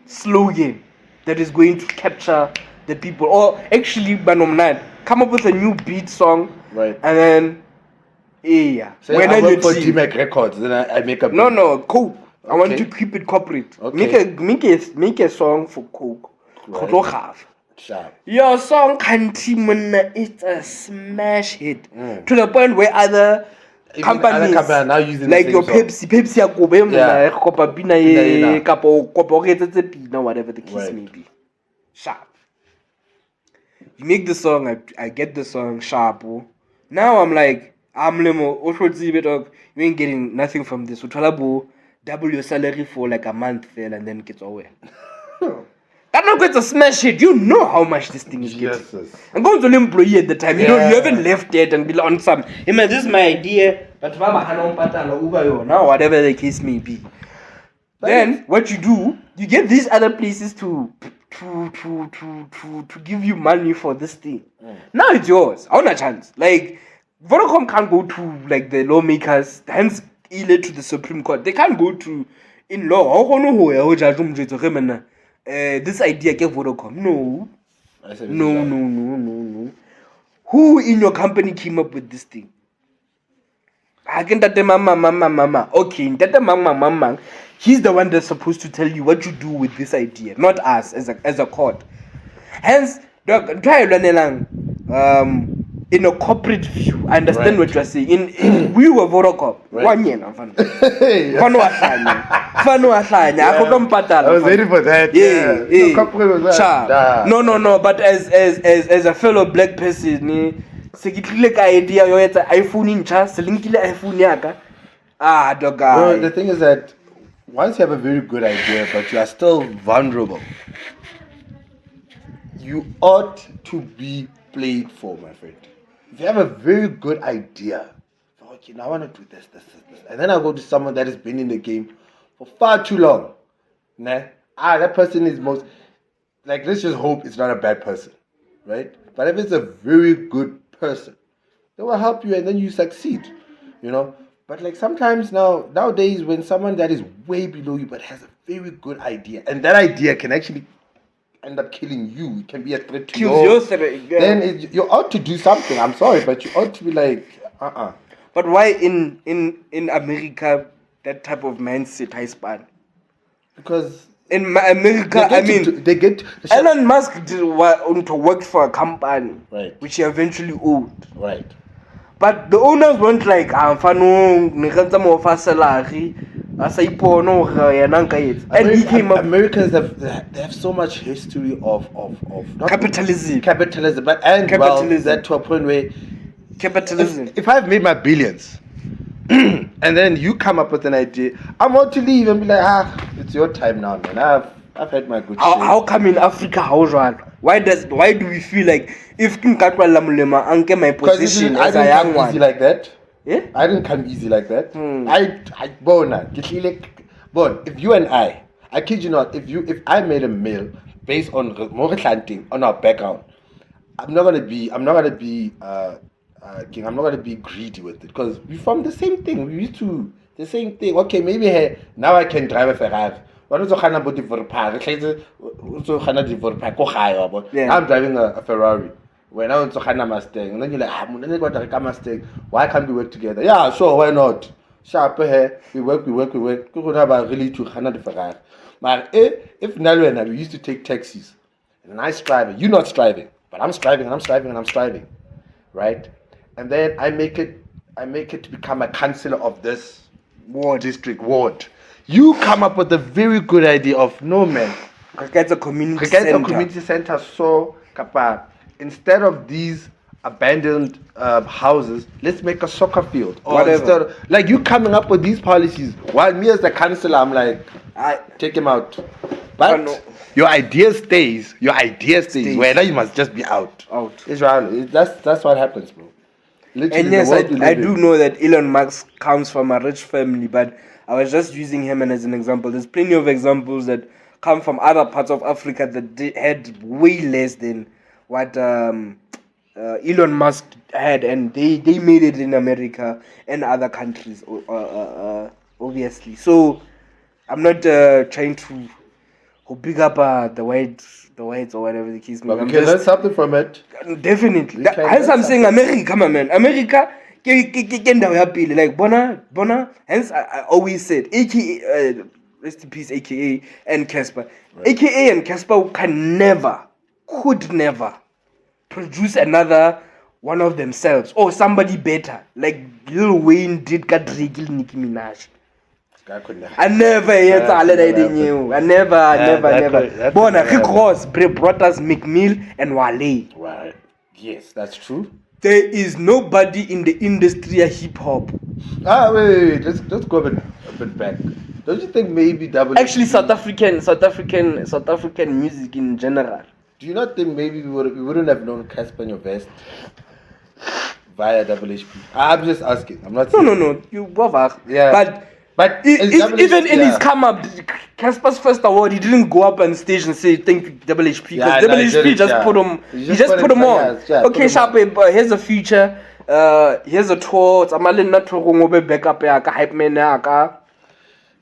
[SPEAKER 2] slogan that is going to capture the people. Or actually, Banomnad, come up with a new beat song.
[SPEAKER 1] Right.
[SPEAKER 2] And then,
[SPEAKER 1] when I work for DMAC Records, then I make a beat.
[SPEAKER 2] No, Coke. Okay. I want to keep it corporate. Okay. Make a song for Coke. Right.
[SPEAKER 1] Sharp.
[SPEAKER 2] Your song Kantimuna is a smash hit to the point where other companies
[SPEAKER 1] are now using
[SPEAKER 2] like your Pepsi whatever the case may be. Sharp. You make the song, I get the song Sharp. Now I'm like, Amlemo, you ain't getting nothing from this. Double your salary for like a month there and then get away. I'm not going to smash it. You know how much this thing is getting. I'm going to an employee at the time. You haven't left yet and be on some. Hey man, this is my idea. But now whatever the case may be. Then what you do, you get these other places to give you money for this thing. Now it's yours. I want a chance. Like Vodacom can't go to like the lawmakers, hence to the Supreme Court. They can't go to in law. This idea get Vodacom. No. No. Who in your company came up with this thing? Mama. Okay, mama. He's the one that's supposed to tell you what you do with this idea, not us as a court. Hence, try in a corporate view, I understand what you're saying. In we were Vodacom. Right. I
[SPEAKER 1] was waiting for that.
[SPEAKER 2] Yeah. No. But as a fellow black person, idea iPhone in iPhone
[SPEAKER 1] Bro, the thing is that once you have a very good idea, but you are still vulnerable, you ought to be played for, my friend. If you have a very good idea, okay, now I want to do this, and then I go to someone that has been in the game for far too long, that person is most, like, let's just hope it's not a bad person, right? But if it's a very good person, they will help you and then you succeed, But like sometimes nowadays when someone that is way below you but has a very good idea, and that idea can actually end up killing you, it can be a threat to you. Then you ought to do something. I'm sorry, but you ought to be like,
[SPEAKER 2] But why in America that type of mindset I span?
[SPEAKER 1] Because
[SPEAKER 2] in America, Elon Musk worked for a company,
[SPEAKER 1] right,
[SPEAKER 2] which he eventually owned.
[SPEAKER 1] Right.
[SPEAKER 2] But the owners weren't like, salary. And he came up.
[SPEAKER 1] Americans have so much history of
[SPEAKER 2] capitalism.
[SPEAKER 1] But that to a point where
[SPEAKER 2] capitalism.
[SPEAKER 1] If I've made my billions and then you come up with an idea, I'm about to leave and be like, it's your time now, man. I've had my good shit.
[SPEAKER 2] How come in Africa, why do we feel like if anke my position as a young one?
[SPEAKER 1] Easy like that.
[SPEAKER 2] Yeah?
[SPEAKER 1] I didn't come easy like that. If you and I kid you not, if I made a meal based on on our background, I'm not gonna be greedy with it because we're from the same thing. We used to the same thing. Okay, maybe now I can drive a Ferrari. I'm driving a Ferrari. When I went to Hana Mustang, and then you're like, Mustang. Why can't we work together? Yeah, sure, why not? Sharp hair, we work. We could have a really to Hana the Ferrari. But if Nalu and I, we used to take taxis, and I striving, you're not striving, but I'm striving, right? And then I make it to become a councillor of this ward. You come up with a very good idea of no man.
[SPEAKER 2] It's a community
[SPEAKER 1] center. So, instead of these abandoned houses, let's make a soccer field. Or whatever. Like you coming up with these policies, while me as the councillor, I'm like, take him out. But your idea stays. Where now you must just be out. Israel, that's what happens, bro. Literally,
[SPEAKER 2] and yes, I do know that Elon Musk comes from a rich family, but I was just using him as an example. There's plenty of examples that come from other parts of Africa that had way less than what Elon Musk had, and they made it in America and other countries, obviously. So I'm not trying to big up the whites or whatever the case may be.
[SPEAKER 1] But we can learn something from it.
[SPEAKER 2] Definitely. Hence I'm saying America, come on, man. America, like Bona. Hence I always said, AKA, rest in peace, AKA and Casper. Right. AKA and Casper could never produce another one of themselves or somebody better. Like Lil Wayne did Drake, Nicki Minaj. I never Bona, he brought us McMill and Wale.
[SPEAKER 1] Right. Yes, that's true.
[SPEAKER 2] There is nobody in the industry of hip hop.
[SPEAKER 1] Wait. Let's go a bit back. Don't you think maybe
[SPEAKER 2] Actually, South African music in general.
[SPEAKER 1] Do you not think maybe we wouldn't have known Casper in your vest via WHP? I'm just asking. I'm not saying.
[SPEAKER 2] No. You bother.
[SPEAKER 1] Yeah. But
[SPEAKER 2] even in his come up, Casper's first award, he didn't go up on stage and say thank you WHP because WHP just put him. He just put him on. Okay, Sharp. Here's a feature. Here's a tour. It's a malina tour. Back up hype man. And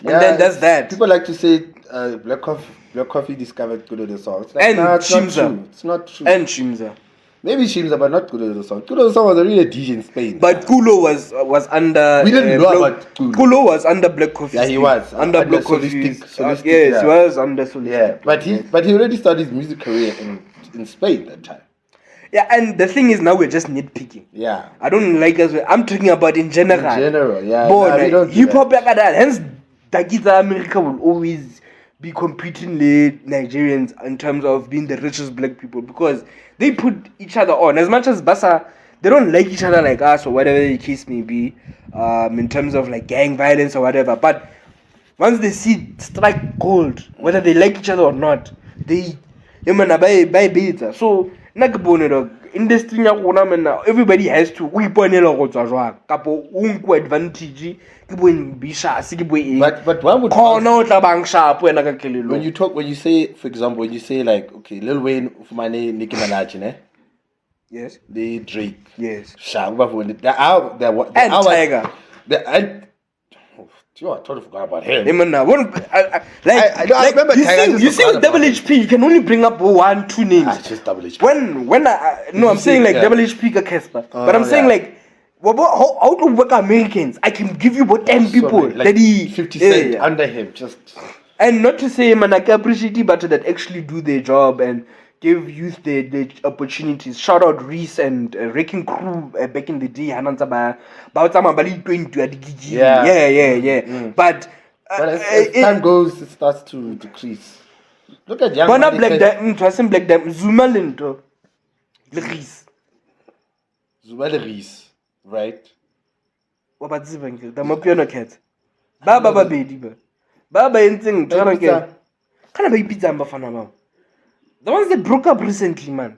[SPEAKER 2] then there's that.
[SPEAKER 1] People like to say Black Coffee discovered good of the songs. Like,
[SPEAKER 2] and
[SPEAKER 1] Shimza. It's not true.
[SPEAKER 2] And Shimza.
[SPEAKER 1] Maybe Shimza, but not good of the song. Good of the song was a really DJ in Spain.
[SPEAKER 2] But Kulo was under.
[SPEAKER 1] We didn't know about Kulo.
[SPEAKER 2] Kulo was under Black Coffee.
[SPEAKER 1] Yeah, he was
[SPEAKER 2] under Black Coffee.
[SPEAKER 1] Yes,
[SPEAKER 2] he was under Solistic.
[SPEAKER 1] Yeah, but he already started his music career in Spain that time.
[SPEAKER 2] Yeah, and the thing is now we're just nitpicking.
[SPEAKER 1] Yeah.
[SPEAKER 2] I don't like us. I'm talking about in general.
[SPEAKER 1] In general, yeah.
[SPEAKER 2] But hip hop like that. Hence, Dagiza America will always be competing with Nigerians in terms of being the richest black people because they put each other on. As much as Bassa, they don't like each other like us or whatever the case may be, in terms of like gang violence or whatever. But once they see strike gold, whether they like each other or not, they buy beta. So industry everybody has to advantage. But
[SPEAKER 1] one would
[SPEAKER 2] when
[SPEAKER 1] you say, for example, when you say like, okay, Lil Wayne, Nicki Minaj,
[SPEAKER 2] yes,
[SPEAKER 1] the Drake,
[SPEAKER 2] yes,
[SPEAKER 1] and
[SPEAKER 2] Tiger,
[SPEAKER 1] I totally forgot about him.
[SPEAKER 2] I remember you see with WHP, you can only bring up 1-2 names.
[SPEAKER 1] It's just WHP.
[SPEAKER 2] I'm saying like WHP Casper, but I'm saying like. Out of work Americans, I can give you about 10 people
[SPEAKER 1] like
[SPEAKER 2] that
[SPEAKER 1] 50 Cent under him, just
[SPEAKER 2] and not to say man I can appreciate but that actually do their job and give youth the opportunities. Shout out Reese and Wrecking Crew back in the day. But
[SPEAKER 1] as time goes, it starts to decrease. Look at young
[SPEAKER 2] Black Diamond, Zuma Linto, Reese.
[SPEAKER 1] Right.
[SPEAKER 2] What about Zibank? The Mopiano cat. Baba baby. Baba anything. Can I be pizza and Bafana? The ones that broke up recently, man.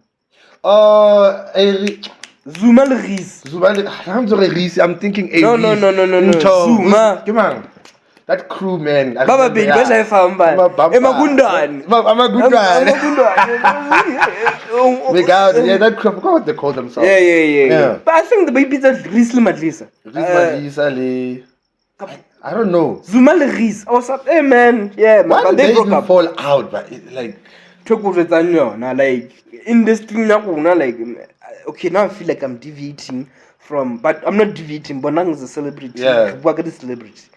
[SPEAKER 2] Zuma Reese.
[SPEAKER 1] I'm thinking
[SPEAKER 2] No. Zuma.
[SPEAKER 1] Come on. That crew, man.
[SPEAKER 2] Baba baby, where's I found man? Emagundan.
[SPEAKER 1] Yeah, that crew. I forgot what they call themselves.
[SPEAKER 2] Yeah. But I think the babies are Risli Madlisa.
[SPEAKER 1] I don't know.
[SPEAKER 2] Zuma Reese. I was up, hey man. Yeah, man.
[SPEAKER 1] Why
[SPEAKER 2] But
[SPEAKER 1] did they even fall out? But like,
[SPEAKER 2] industry like, okay, now I feel like I'm deviating from, but I'm not deviating. Bonang is a celebrity.
[SPEAKER 1] Yeah.
[SPEAKER 2] We're a celebrity.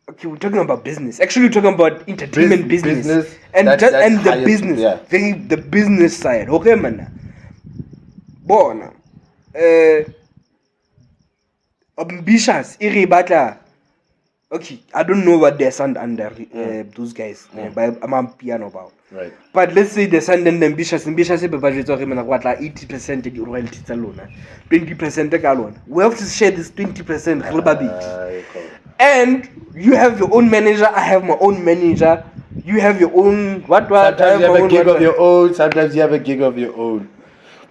[SPEAKER 2] Okay, we're talking about business. Actually, we're talking about entertainment business. And the business.
[SPEAKER 1] Yeah.
[SPEAKER 2] The business side. Okay, man. Bona. Ambitious. Iribata. Okay, I don't know what they sound under those guys. But I'm on piano about.
[SPEAKER 1] Right.
[SPEAKER 2] But let's say they sound ambitious. Ambitious is budget of 80% the royalties alone. 20% alone. We have to share this 20% and you have your own manager, I have my own manager. You have your own
[SPEAKER 1] Sometimes you have a gig of your own, sometimes you have a gig of your own.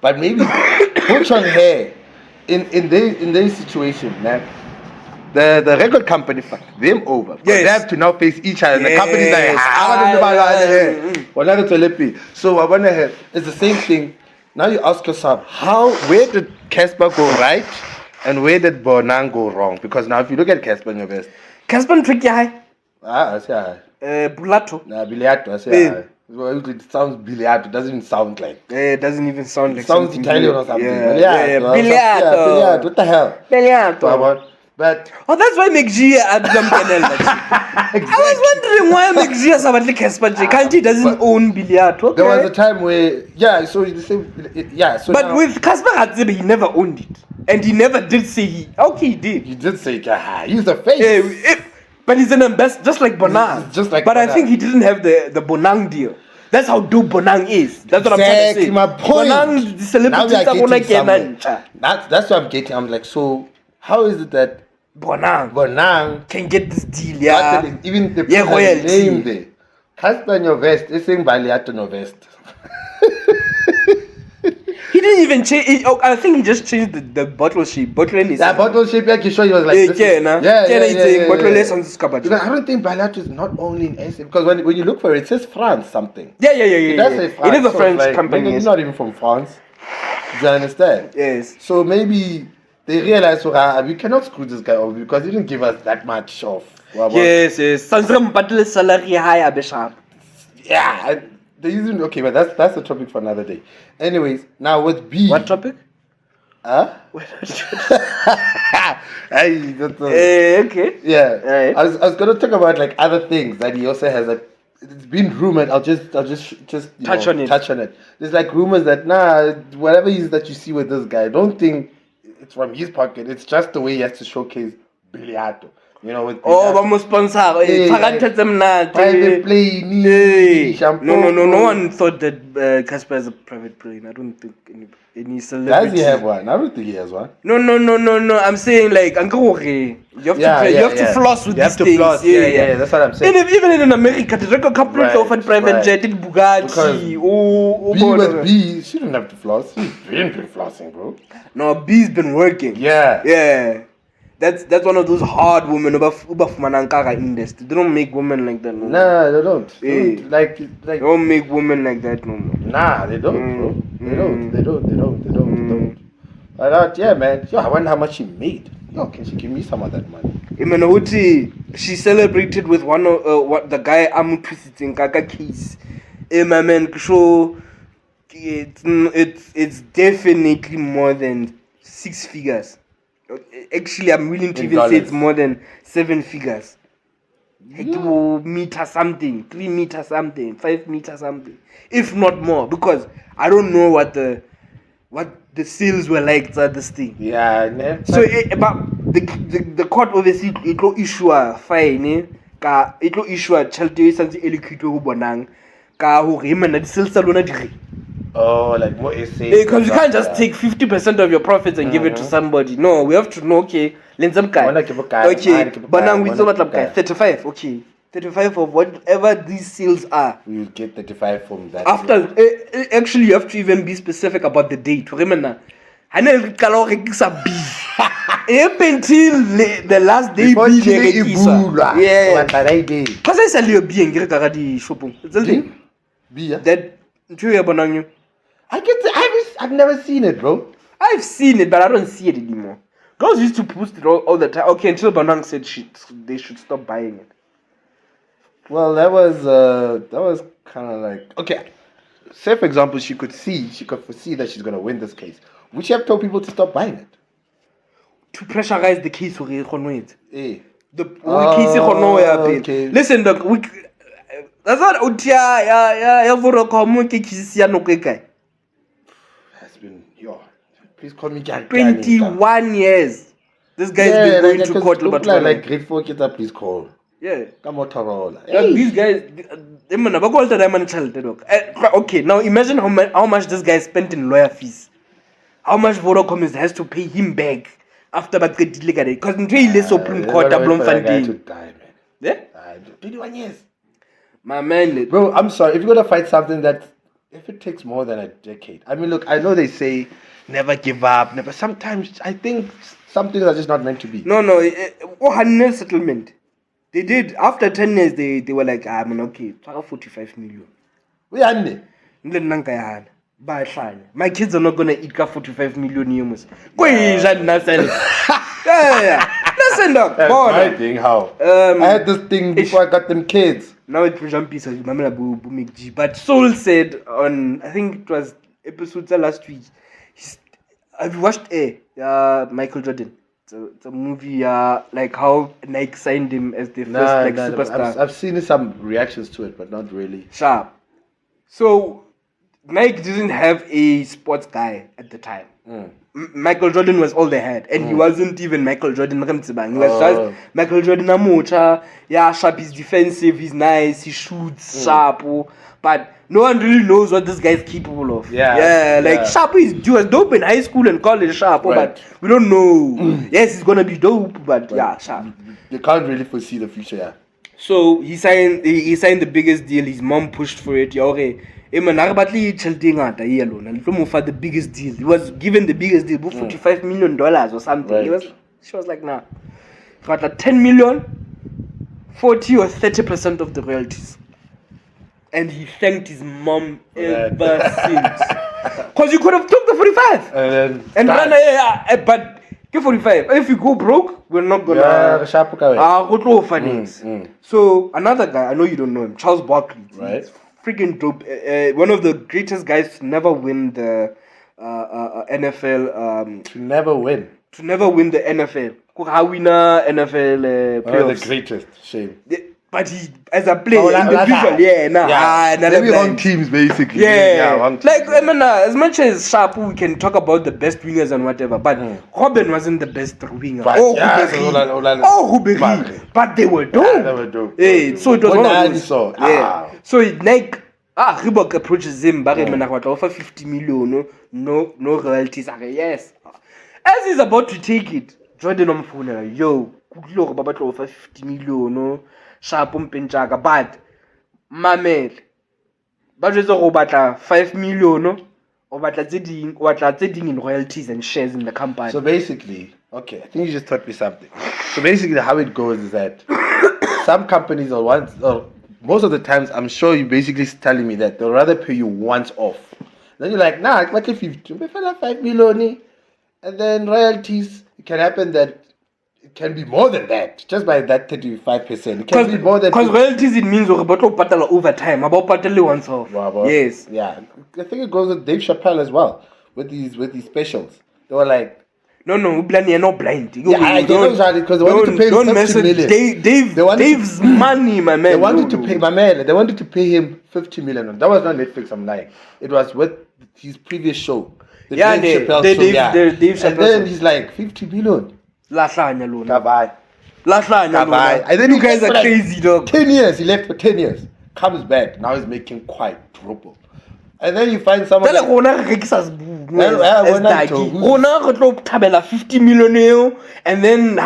[SPEAKER 1] But maybe put on hair in their situation, man. The record company fucked them over. Yes. They have to now face each other. And the company's like, so I want to hear, it's the same thing. Now you ask yourself, where did Casper go right and where did Bonang go wrong? Because now if you look at Casper in your best.
[SPEAKER 2] Casper tricky high.
[SPEAKER 1] I say high.
[SPEAKER 2] Bulato.
[SPEAKER 1] Biliato, I say high. Well, it sounds Biliato, it doesn't even sound like.
[SPEAKER 2] It doesn't even sound like.
[SPEAKER 1] It sounds Italian or something.
[SPEAKER 2] Biliato.
[SPEAKER 1] What the hell?
[SPEAKER 2] Biliato.
[SPEAKER 1] But
[SPEAKER 2] that's why McG at I was wondering why McG has about the Casper J. Kanti doesn't own Biliato. Okay.
[SPEAKER 1] There was a time where so the same so
[SPEAKER 2] but now, with Casper Hatzebe he never owned it. And he never did say he he did.
[SPEAKER 1] He did say he's the face.
[SPEAKER 2] But he's an ambassador just like Bonang.
[SPEAKER 1] Just like
[SPEAKER 2] But
[SPEAKER 1] Bonang.
[SPEAKER 2] I think he didn't have the Bonang deal. That's how dope Bonang is. That's what I'm trying to say.
[SPEAKER 1] My point.
[SPEAKER 2] Bonang, the celebrity
[SPEAKER 1] that's what I'm getting. I'm like, so how is it that Bonang
[SPEAKER 2] can get this deal? Yeah,
[SPEAKER 1] even the
[SPEAKER 2] royalty
[SPEAKER 1] name there. Casper your vest. It's saying Baliato no vest.
[SPEAKER 2] He didn't even change. I think he just changed the bottle shape. Bottle is
[SPEAKER 1] that bottle shape. Yeah, sure he was like,
[SPEAKER 2] yeah.
[SPEAKER 1] I don't think Baliato is not only in SA because when you look for it says France something.
[SPEAKER 2] Yeah.
[SPEAKER 1] It does say France.
[SPEAKER 2] It is a French company.
[SPEAKER 1] It's not even from France. Do you understand?
[SPEAKER 2] Yes.
[SPEAKER 1] So maybe they realized, we cannot screw this guy off because he didn't give us that much off.
[SPEAKER 2] Yes. Sanzram battle salary high, Bishop.
[SPEAKER 1] Yeah. Okay, but that's the topic for another day. Anyways, now with B.
[SPEAKER 2] What topic?
[SPEAKER 1] Huh?
[SPEAKER 2] Okay.
[SPEAKER 1] Yeah.
[SPEAKER 2] Right.
[SPEAKER 1] I was gonna talk about like other things that he also has. Like, it's been rumored. I'll just touch on it. There's like rumors that whatever it is that you see with this guy, don't think it's from his pocket. It's just the way he has to showcase Biliato. With
[SPEAKER 2] vamos sponsor. Private plane. No one thought that Casper is a private plane. I don't think any celebrity.
[SPEAKER 1] Does he have one? I don't think he has one.
[SPEAKER 2] No. I'm saying like Uncle you have to floss with these things.
[SPEAKER 1] Floss. Yeah. That's what I'm saying.
[SPEAKER 2] And even in America, there's like a couple of private jet in Bugatti.
[SPEAKER 1] B, she don't have to floss. She's been flossing, bro.
[SPEAKER 2] No, B's been working.
[SPEAKER 1] Yeah.
[SPEAKER 2] That's one of those hard women industry. They don't make women like that no more.
[SPEAKER 1] Nah, they don't.
[SPEAKER 2] They don't make women like that no more.
[SPEAKER 1] Nah, they don't, bro. They don't. Yeah, man. I wonder how much she made. Can she give me some of that money?
[SPEAKER 2] She celebrated with one of the guy I'm twisting Kaka case. My man, so it's definitely more than 6 figures. Actually, I'm willing to even say it's more than 7 figures. 2 meter something, 3 meter something, 5 meter something, if not more, because I don't know what the sales were like at this thing.
[SPEAKER 1] Yeah.
[SPEAKER 2] So, but the court obviously it will issue a fine. It will issue a child something eloquent to Bonang.
[SPEAKER 1] Oh, like more essays.
[SPEAKER 2] Because you can't just take 50% of your profits and give it to somebody. No, we have to know, okay, Bonang we saw 35, okay. 35 of whatever these sales are.
[SPEAKER 1] You get 35 from that.
[SPEAKER 2] After, actually, you have to even be specific about the date. Remember, until the last day because I sell you a being shopping. That Bonang.
[SPEAKER 1] I've never seen it, bro.
[SPEAKER 2] I've seen it, but I don't see it anymore. Girls used to post it all the time. Okay, until Bonang said they should stop buying it.
[SPEAKER 1] Well, that was kind of like, okay. Say for example, she could foresee that she's gonna win this case. Would she have told people to stop buying it?
[SPEAKER 2] To pressurize the case, the case okay. Listen, doc. That's what
[SPEAKER 1] has been please call me
[SPEAKER 2] 21 years. This guy's been going to court
[SPEAKER 1] like grade 4 kids, please call.
[SPEAKER 2] Yeah.
[SPEAKER 1] Come on,
[SPEAKER 2] these guys, okay, now imagine how much this guy spent in lawyer fees. How much Vodacom has to pay him back after that because until he left Supreme Court,
[SPEAKER 1] to die, man.
[SPEAKER 2] Yeah?
[SPEAKER 1] 21 years.
[SPEAKER 2] My man,
[SPEAKER 1] bro, I'm sorry. If you're gonna fight something if it takes more than a decade, I mean, look, I know they say never give up, never. Sometimes I think some things are just not meant to be.
[SPEAKER 2] No, settlement. They did after 10 years. They were like, I'm okay. 45 million. My kids are not gonna eat 45 million euros. Listen, dog.
[SPEAKER 1] My thing, how? I had this thing before I got them kids.
[SPEAKER 2] Now it's Jean Piece but Soul said on, I think it was episode last week. Have you watched Michael Jordan? It's a movie like how Nike signed him as the first superstar.
[SPEAKER 1] I've seen some reactions to it, but not really.
[SPEAKER 2] Sharp. So Nike didn't have a sports guy at the time. Michael Jordan was all they had, and he wasn't even Michael Jordan. He was just Michael Jordan. Sharp. He's defensive. He's nice. He shoots sharp. but no one really knows what this guy's capable of.
[SPEAKER 1] Yeah.
[SPEAKER 2] Sharp is dope in high school and college, Sharp,
[SPEAKER 1] Right.
[SPEAKER 2] but we don't know. Yes, he's gonna be dope, but yeah, Sharp.
[SPEAKER 1] You can't really foresee the future, yeah.
[SPEAKER 2] So he signed the biggest deal. His mom pushed for it. Yeah, okay. The biggest deal. He was given the biggest deal, $45 million or something.
[SPEAKER 1] Right.
[SPEAKER 2] She was like, nah. Got like 10 million, 40 or 30% of the royalties. And he thanked his mom ever since. Because you could have took the 45 and run but get 45. If you go broke, we're not gonna So another guy, I know you don't know him, Charles Barkley.
[SPEAKER 1] Right.
[SPEAKER 2] He's freaking dope. One of the greatest guys to never win the NFL.
[SPEAKER 1] To never win.
[SPEAKER 2] To never win the NFL. Winner NFL playoffs.
[SPEAKER 1] The greatest. Shame.
[SPEAKER 2] But he, as a player, individual,
[SPEAKER 1] maybe wrong teams, basically.
[SPEAKER 2] Wrong teams, like, I mean, as much as Sharp, we can talk about the best wingers and whatever, but Robin wasn't the best winger. But they were dope. So it was one of those. So like, Reebok approaches him, but offer 50 million, no royalties. Yes. As he's about to take it, Jordan on phone, yo, offer 50 million, no. Sharp Penchaga, but Mamel, but just over 5 million or what in royalties and shares in the company.
[SPEAKER 1] So basically, okay, I think you just taught me something. So basically, how it goes is that some companies or most of the times, I'm sure you're basically telling me that they'll rather pay you once off. Then you're like, nah, like if you pay 5 million, and then royalties, it can happen that. It can be more than that, just by that 35%. It can be more than.
[SPEAKER 2] Because royalties, it means we're about to patala over time, about patala once off.
[SPEAKER 1] Wow,
[SPEAKER 2] yes.
[SPEAKER 1] Yeah, I think it goes with Dave Chappelle as well with these specials. They were like,
[SPEAKER 2] no, you're not blind.
[SPEAKER 1] Yeah, I don't know because they wanted to pay him 50 million.
[SPEAKER 2] Dave's money, my man.
[SPEAKER 1] They wanted to pay my man. They wanted to pay him 50 million. That was not Netflix. I'm lying. It was with his previous show. The Dave Chappelle show.
[SPEAKER 2] Dave Chappelle.
[SPEAKER 1] And then he's like 50 million. Bye.
[SPEAKER 2] And then you guys are crazy, dog.
[SPEAKER 1] 10 years. He left for 10 years. Comes back. Now he's making quite trouble. And then you find someone. Like,
[SPEAKER 2] 50 million and then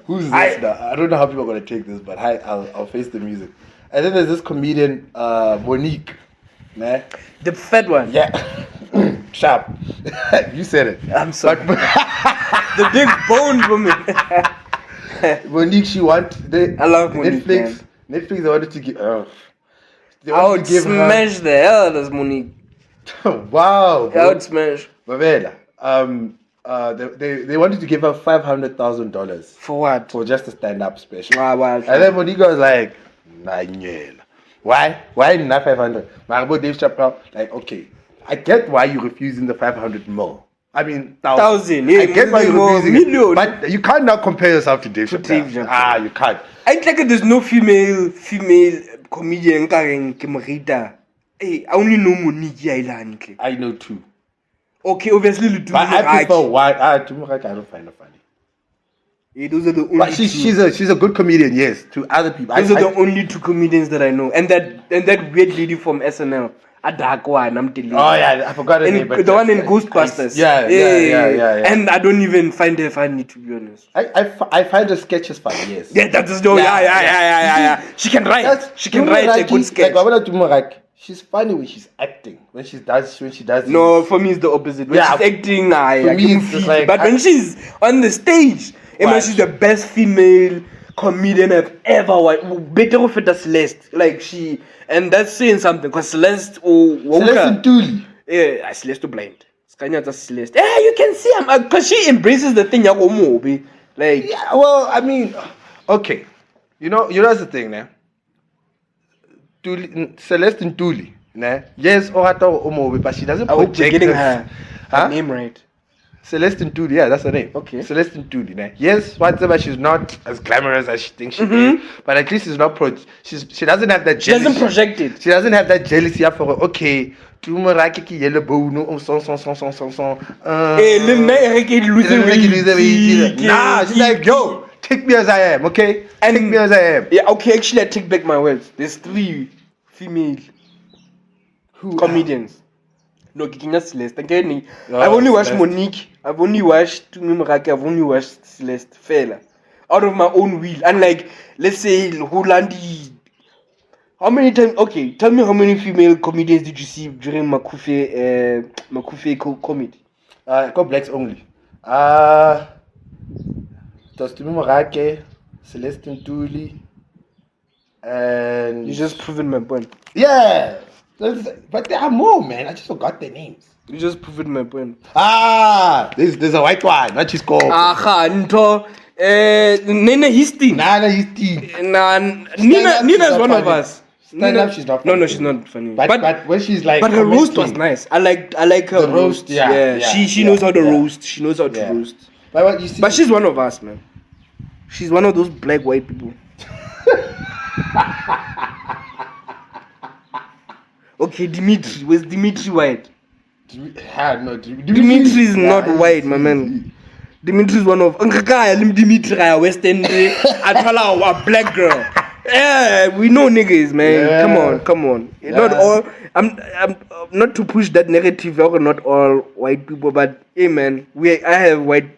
[SPEAKER 1] who's this now? I don't know how people are going to take this, but I'll face the music. And then there's this comedian, Monique. Nah?
[SPEAKER 2] The fat one.
[SPEAKER 1] Yeah. Sharp. You said it.
[SPEAKER 2] I'm sorry. The big bone woman.
[SPEAKER 1] Monique, I
[SPEAKER 2] love Monique.
[SPEAKER 1] Netflix, they wanted to give.
[SPEAKER 2] I would smash the hell out of Monique.
[SPEAKER 1] Wow.
[SPEAKER 2] I would smash.
[SPEAKER 1] Babela. They wanted to give her $500,000.
[SPEAKER 2] For what?
[SPEAKER 1] For just a stand-up special.
[SPEAKER 2] Wow.
[SPEAKER 1] And then Monique was like, nah, why? Why not 500? Marabo Dave Chappelle, like, okay, I get why you're refusing the 500 mil. I mean, 1,000.
[SPEAKER 2] Yeah,
[SPEAKER 1] I get why you're refusing
[SPEAKER 2] million.
[SPEAKER 1] it, but you can't now compare yourself to Dave Chappelle. You can't.
[SPEAKER 2] I think there's no female comedian carrying Kimorita. Hey, I only know Monique Island.
[SPEAKER 1] I know two.
[SPEAKER 2] Okay, obviously you do.
[SPEAKER 1] But I prefer one. Tumuraki, I don't find her funny.
[SPEAKER 2] Yeah, those are the only.
[SPEAKER 1] But she's a good comedian, yes. To other people,
[SPEAKER 2] those are the only two comedians that I know, and that weird lady from SNL. A dark one, I'm telling you.
[SPEAKER 1] Oh yeah, I forgot her name.
[SPEAKER 2] The one in Ghostbusters.
[SPEAKER 1] Yeah.
[SPEAKER 2] And I don't even find her funny, to be honest.
[SPEAKER 1] I find her sketches funny. Yes.
[SPEAKER 2] Yeah, that is yeah. She can write. She can write a good sketch.
[SPEAKER 1] Like she's funny when she's acting. When she does.
[SPEAKER 2] No, for me it's the opposite. When she's acting,
[SPEAKER 1] for me it's like.
[SPEAKER 2] But when she's on the stage, she's the best female comedian I've ever watched. Better of it as Celeste. Like she. And that's saying something, because Celeste
[SPEAKER 1] Ntuli.
[SPEAKER 2] Yeah, Celeste blind. Celeste. Yeah, you can see him, because she embraces the thing. Like,
[SPEAKER 1] yeah, well, I mean, okay. You know that's the thing, nah? Celeste Ntuli, nah? Yes, but she doesn't project
[SPEAKER 2] getting her name right.
[SPEAKER 1] Celeste Ntuli, yeah, that's her name.
[SPEAKER 2] Okay.
[SPEAKER 1] Celeste Ntuli, nah? Yes, whatever, she's not as glamorous as she thinks she is, but at least she's not she doesn't have that jealousy.
[SPEAKER 2] She doesn't project it.
[SPEAKER 1] She doesn't have that jealousy for her. Okay, Tumuraki ki yellow bone, son. Nah, she's like, yo, Take me as I am, okay?
[SPEAKER 2] And
[SPEAKER 1] take me as I am.
[SPEAKER 2] Yeah, okay, actually I take back my words. There's 3 female comedians. No, Kikinya Celeste. Again, I've only watched Monique. I've only watched Tumi Morake. I've only watched Celeste Fela. Out of my own will. And like, let's say Holandi. How many times? Okay, tell me how many female comedians did you see during Makufe comedy?
[SPEAKER 1] Got blacks only. Tostumi Morake, Celestine Tuli, and
[SPEAKER 2] You just proven my point.
[SPEAKER 1] yeah. But there are more, man. I just forgot their names.
[SPEAKER 2] You just proven my point.
[SPEAKER 1] There's a white one. What she's called?
[SPEAKER 2] Nto. Nene Histi.
[SPEAKER 1] Nana Histi.
[SPEAKER 2] Nina's one of us.
[SPEAKER 1] Stand up, she's not funny.
[SPEAKER 2] No, she's not funny.
[SPEAKER 1] But when she's like,
[SPEAKER 2] but her roast was nice. I like her
[SPEAKER 1] the roast. Yeah.
[SPEAKER 2] She knows how to roast. She knows how to roast.
[SPEAKER 1] But what you see?
[SPEAKER 2] But she's one of us, man. She's one of those black white people. Okay, Dimitri. Where's Dimitri white?
[SPEAKER 1] No,
[SPEAKER 2] Dimitri is not white, my man. Dimitri is one of Dimitri West End. I tell her a black girl. Yeah, we know niggas, man.
[SPEAKER 1] Yeah.
[SPEAKER 2] Come on.
[SPEAKER 1] Yeah.
[SPEAKER 2] Not all. I'm not to push that narrative. Not all white people, but hey, man, I have white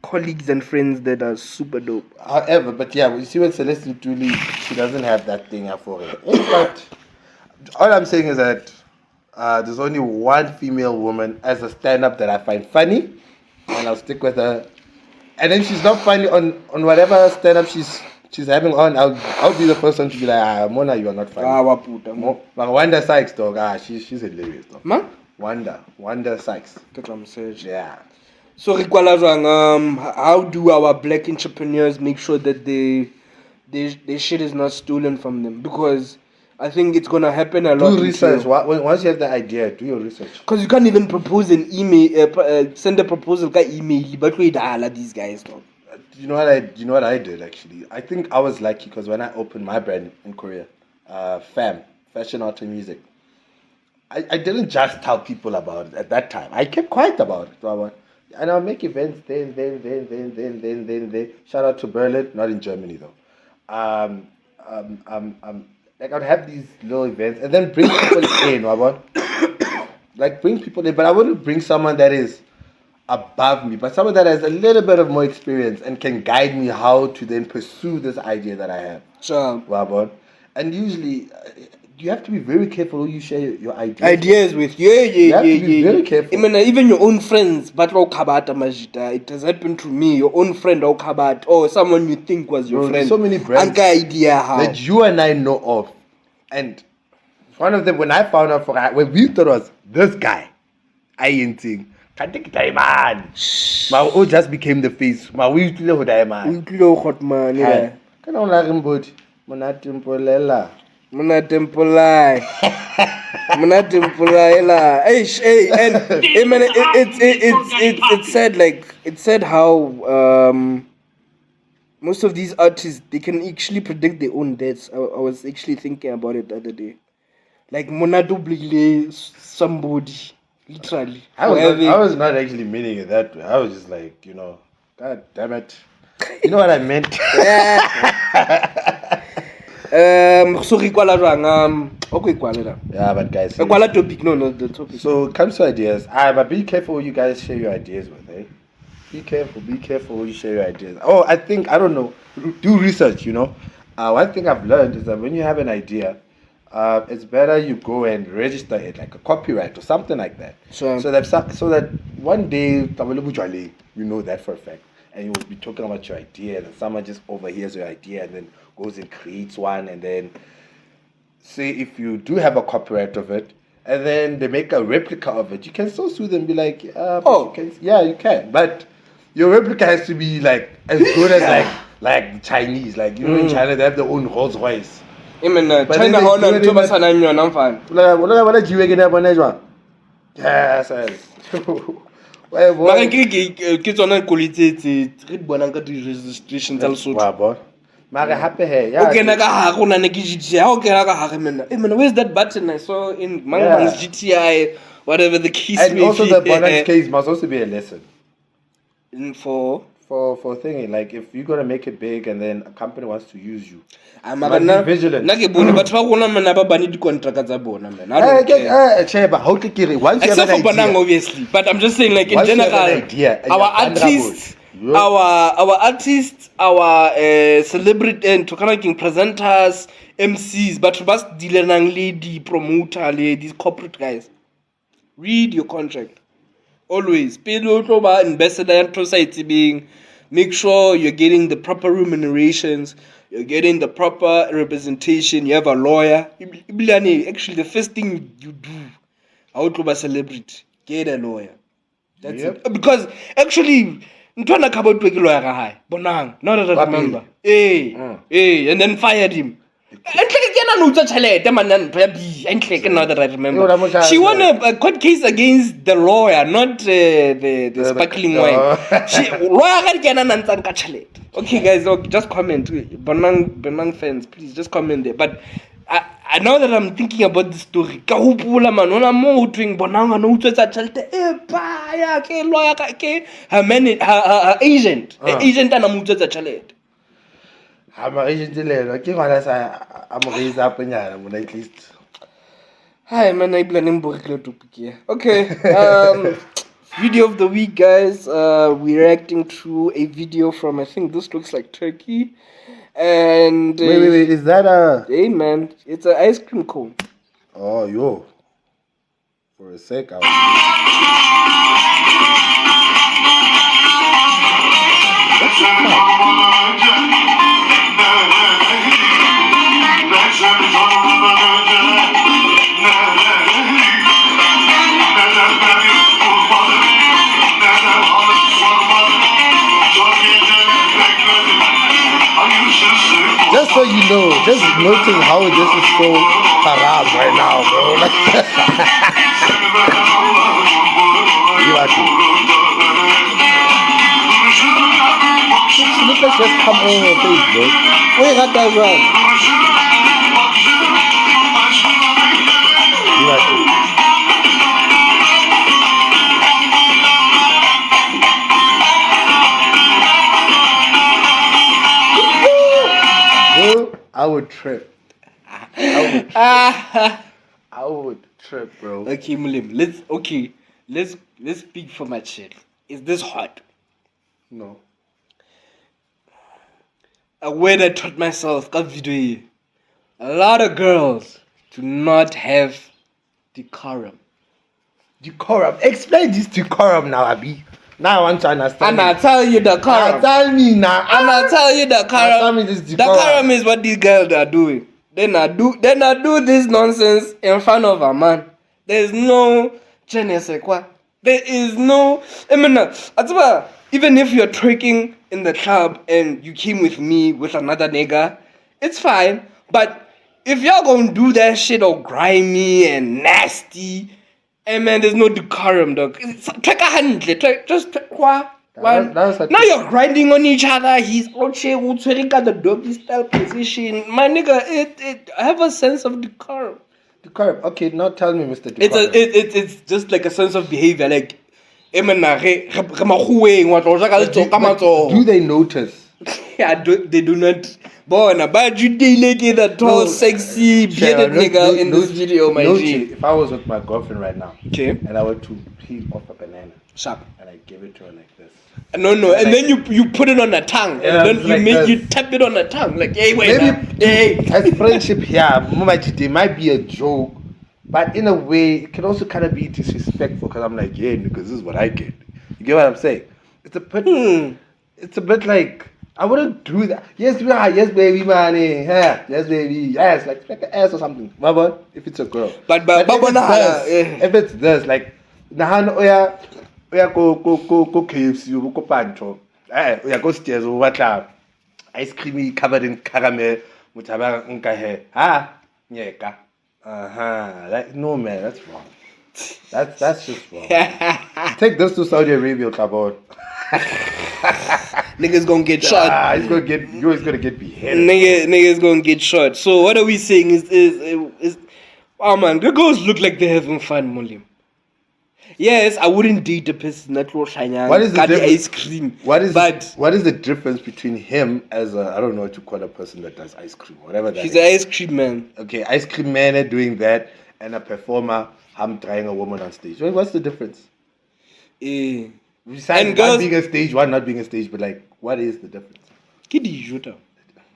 [SPEAKER 2] colleagues and friends that are super dope.
[SPEAKER 1] However, but yeah, you see when Celestine Tuli, she doesn't have that thing for her. But all I'm saying is that there's only one female woman as a stand-up that I find funny, and I'll stick with her. And then she's not funny on whatever stand-up she's having on. I'll be the first one to be like, Mona, you are not funny. But Wanda Sykes, dog, she's hilarious, dog.
[SPEAKER 2] Ma?
[SPEAKER 1] Wanda Sykes. Yeah.
[SPEAKER 2] So, how do our black entrepreneurs make sure that their shit is not stolen from them? Because I think it's gonna happen a lot.
[SPEAKER 1] Do research. Once you have the idea, do your research.
[SPEAKER 2] Because you can't even propose an email, send a proposal by email. But we these guys, dog.
[SPEAKER 1] You know what I did actually? I think I was lucky because when I opened my brand in Korea, Fashion Art and Music, I didn't just tell people about it at that time. I kept quiet about it. And I'll make events then. Shout out to Berlin, not in Germany though. Like I'd have these little events and then bring people in, like bring people in, but I wouldn't bring someone that is above me, but someone that has a little bit of more experience and can guide me how to then pursue this idea that I have.
[SPEAKER 2] Sure.
[SPEAKER 1] And usually, you have to be very careful who you share your
[SPEAKER 2] ideas with.
[SPEAKER 1] You have to be very careful.
[SPEAKER 2] Even your own friends, but it has happened to me. Your own friend or someone you think was your friend.
[SPEAKER 1] There's so many brands that you and I know of, and one of them when I found out when we thought was this guy, I ain't think. Can't take diamond. My just became the face. My we little diamond.
[SPEAKER 2] Hot man, yeah.
[SPEAKER 1] Can I like him, but Monatimpolella.
[SPEAKER 2] Monatimpolai. Hey, and it said how most of these artists they can actually predict their own deaths. I was actually thinking about it the other day. Like Monadubli somebody. Literally.
[SPEAKER 1] I was not actually meaning it that way. I was just like, God damn it. You know what I meant? Yeah, but guys.
[SPEAKER 2] The topic.
[SPEAKER 1] So comes to ideas. But be careful who you guys share your ideas with, eh? Be careful who you share your ideas. I don't know. Do research, One thing I've learned is that when you have an idea, it's better you go and register it like a copyright or something like that.
[SPEAKER 2] Sure.
[SPEAKER 1] So that one day you know that for a fact, and you will be talking about your idea, and someone just overhears your idea and then goes and creates one, and then say if you do have a copyright of it, and then they make a replica of it, you can still sue them and be like, you can, but your replica has to be like as good as like Chinese, in China they have their own Rolls Royce.
[SPEAKER 2] China I'm fine.
[SPEAKER 1] Yes.
[SPEAKER 2] Registration where's that button I saw in Mang's GTI, whatever the case may be.
[SPEAKER 1] And also the Bonang case must also be a lesson.
[SPEAKER 2] For
[SPEAKER 1] for thingy. Like if you're gonna make it big and then a company wants to use you,
[SPEAKER 2] I'm
[SPEAKER 1] must be vigilant.
[SPEAKER 2] Nake bone but fa gona man ba bani di contract tsa bona man. I don't care.
[SPEAKER 1] But how to get it? Once
[SPEAKER 2] Except
[SPEAKER 1] you have
[SPEAKER 2] for
[SPEAKER 1] an idea,
[SPEAKER 2] Bonang, obviously. But I'm just saying, like in
[SPEAKER 1] once you
[SPEAKER 2] general,
[SPEAKER 1] have an idea and
[SPEAKER 2] our
[SPEAKER 1] you're
[SPEAKER 2] artists,
[SPEAKER 1] vulnerable,
[SPEAKER 2] our artists, our celebrity and talking presenters, MCs, but bas dealing lady promoter, these corporate guys. Read your contract. Always. Pay ambassador and society being. Make sure you're getting the proper remunerations. You're getting the proper representation. You have a lawyer. Actually, the first thing you do, how to be a celebrity, get a lawyer. That's it. Because actually, Ntwana Kabot to a lawyer high. Bonang. Now that I remember. Hey, and then fired him. Now that I remember. She won a court case against the lawyer, not the sparkling wine. Okay, guys, just comment. Bonang fans, please just comment there. But I know that I'm thinking about the story. Her agent. Agent and
[SPEAKER 1] I'm an agent. I'm raised up in at least.
[SPEAKER 2] Hi, man. I'm planning to okay. Video of the week, guys. We're reacting to a video from, I think this looks like Turkey. And
[SPEAKER 1] wait, is that a?
[SPEAKER 2] Hey, man, it's an ice cream cone.
[SPEAKER 1] Oh, yo. For a sec, I was. What's just so you know, just noting how this is so haram right now, bro. You are too. Look like just come on your face, bro.
[SPEAKER 2] Wait, got that right.
[SPEAKER 1] You are too. I would trip. I would trip, bro.
[SPEAKER 2] Okay, Mulim. Let's speak for my shit. Is this hot?
[SPEAKER 1] No.
[SPEAKER 2] A word I taught myself, got video. A lot of girls do not have decorum.
[SPEAKER 1] Decorum. Explain this decorum now, Abi. Now I want to understand.
[SPEAKER 2] And I'll tell you the decorum.
[SPEAKER 1] Tell me now.
[SPEAKER 2] And I'll tell you the decorum.
[SPEAKER 1] Tell me this decorum.
[SPEAKER 2] Decorum is what these girls are doing. They not do this nonsense in front of a man. There's no there is no. Even if you're twerking in the club and you came with me with another nigga, it's fine. But if y'all gonna do that shit all grimy and nasty, and man, there's no decorum, dog. Now you're grinding on each other. He's out here the doggy style position. My nigga, it have a sense of decorum.
[SPEAKER 1] Decorum. Okay, now tell me, Mr. Decorum.
[SPEAKER 2] It's just like a sense of behavior, like. Do they
[SPEAKER 1] notice?
[SPEAKER 2] Yeah, they do not. But you delegate that tall, sexy, bearded nigga in this video, my G.
[SPEAKER 1] If I was with my girlfriend right now,
[SPEAKER 2] okay,
[SPEAKER 1] and I were to peel off a banana,
[SPEAKER 2] sharp,
[SPEAKER 1] and I give it to her like this.
[SPEAKER 2] No, and then you put it on the tongue, and then you tap it on the tongue, like, hey, wait, hey.
[SPEAKER 1] As friendship here, it might be a joke, but in a way, it can also kind of be disrespectful because I'm like, yeah, because this is what I get. You get what I'm saying? It's a bit like. I wouldn't do that. Yes, baby, man. Yes, baby. Yes, like an ass or something. But if it's a girl.
[SPEAKER 2] But
[SPEAKER 1] if it's this, like, oya go KFC, go pancho. Oya go stairs over club. Ice creamy covered in caramel. Mutaba unka hair. Nyeka. Like, no, man, that's wrong. That's just wrong. Take this to Saudi Arabia, Kabod.
[SPEAKER 2] Niggas gonna get shot.
[SPEAKER 1] He's gonna get beheaded.
[SPEAKER 2] Niggas gonna get shot. So what are we saying is oh man, the girls look like they're having fun, Mulim. Yes, I wouldn't date a person that will shine
[SPEAKER 1] What is the difference?
[SPEAKER 2] ice cream.
[SPEAKER 1] What is
[SPEAKER 2] the
[SPEAKER 1] difference between him as a, I don't know what to call a person that does ice cream, whatever that
[SPEAKER 2] he's
[SPEAKER 1] is.
[SPEAKER 2] an ice cream man.
[SPEAKER 1] Okay, ice cream man doing that, and a performer, I'm trying a woman on stage. What's the difference? Besides
[SPEAKER 2] and girls,
[SPEAKER 1] one being a stage, one not being a stage, but like, what is the difference?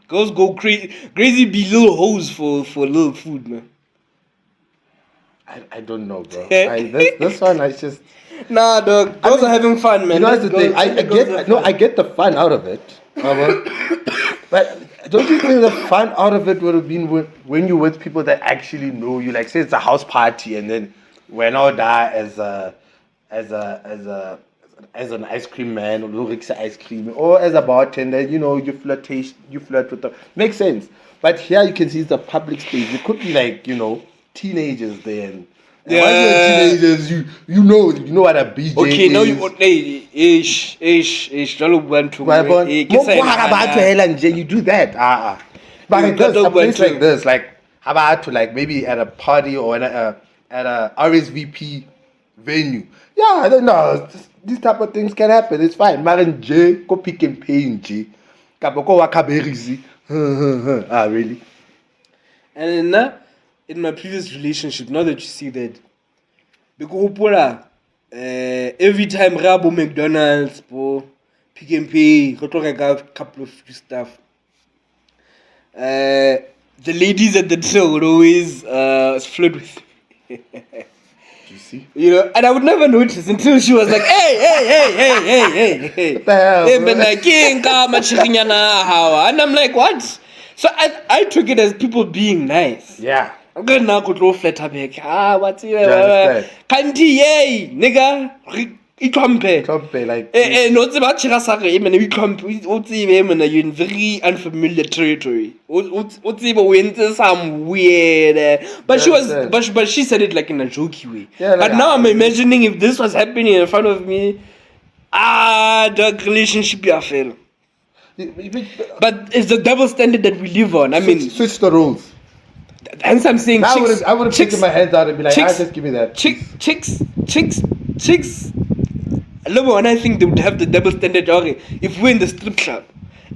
[SPEAKER 2] Girls go crazy, be little hoes for little food, man.
[SPEAKER 1] I don't know, bro. This one, I just...
[SPEAKER 2] Nah, dog. Girls are having fun, man.
[SPEAKER 1] You know, that's the thing. I get the fun out of it. But don't you think the fun out of it would have been when you're with people that actually know you? Like, say it's a house party, and then we're now there as an ice cream man, or Lurik's ice cream, or as a bartender. You know, you flirt with them. Makes sense. But here you can see it's a public space. It could be like, you know, teenagers there. And yeah. When you're teenagers, you know what a BJ
[SPEAKER 2] okay,
[SPEAKER 1] is.
[SPEAKER 2] now you
[SPEAKER 1] you do that. But it does a place like this, like how about to like maybe at a party or at a RSVP venue. Yeah, I don't know. These type of things can happen. It's fine. Marin J, go pick and pay in J. Kaboko wakaberizi. Really?
[SPEAKER 2] And in my previous relationship, now that you see that, because every time Rabo McDonald's, Pick and Pay, go to a couple of stuff. The ladies at the till would always flirt with me.
[SPEAKER 1] You see?
[SPEAKER 2] You know, and I would never notice until she was like, hey.
[SPEAKER 1] What the hell?
[SPEAKER 2] And I'm like, what? So I took it as people being nice.
[SPEAKER 1] Yeah.
[SPEAKER 2] I'm going now to go flat back. What's it? Kanti yay, nigga. Itompe.
[SPEAKER 1] Like.
[SPEAKER 2] No, it's about Chirasari. I mean, you're in very unfamiliar territory. What's even winter some weird. But she was, but she said it like in a jokey way. Yeah, like, but now I'm imagining if this was happening in front of me. The relationship you fail. But it's the double standard that we live on. I mean,
[SPEAKER 1] switch the rules.
[SPEAKER 2] Hence I'm saying,
[SPEAKER 1] I would have taken my hands out and be like, just give me that.
[SPEAKER 2] Chicks. When I think they would have the double standard. Okay, if we're in the strip club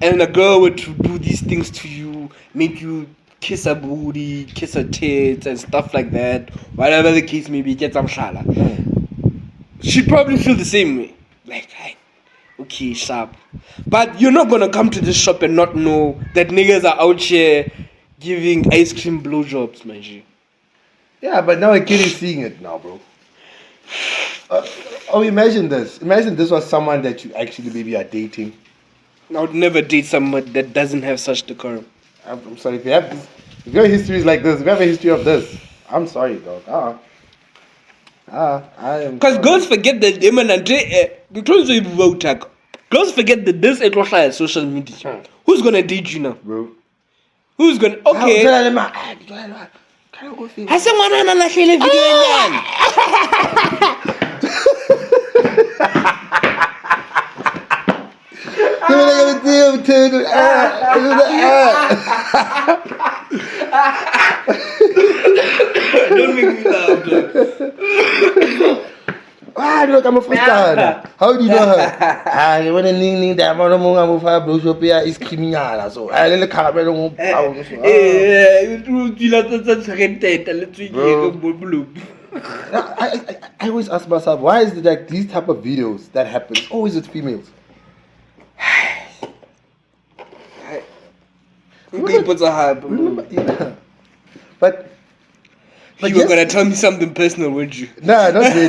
[SPEAKER 2] and a girl were to do these things to you, make you kiss her booty, kiss her tits and stuff like that, whatever the case may be, get some shala. She'd probably feel the same way. Like, hey, okay, sharp. But you're not gonna come to this shop and not know that niggas are out here giving ice cream blowjobs, man.
[SPEAKER 1] Yeah, but now a kid is seeing it now, bro. Imagine this. Imagine this was someone that you actually maybe are dating.
[SPEAKER 2] I would never date someone that doesn't have such decorum.
[SPEAKER 1] I'm sorry, if you have this, if your history is like this, if you have a history of this, I'm sorry, dog. I am.
[SPEAKER 2] Because girls forget that girls forget that this is social media. Who's gonna date you now,
[SPEAKER 1] bro?
[SPEAKER 2] Who's gonna? Okay. Don't make me laugh,
[SPEAKER 1] look, I'm a freestyler. How do you know her? You want to ning that man among blowjob is criminal. So I let the camera on. I always ask myself, why is it like these type of videos that happen always with females? But
[SPEAKER 2] you were gonna tell me something personal, weren't you?
[SPEAKER 1] Nah, not really.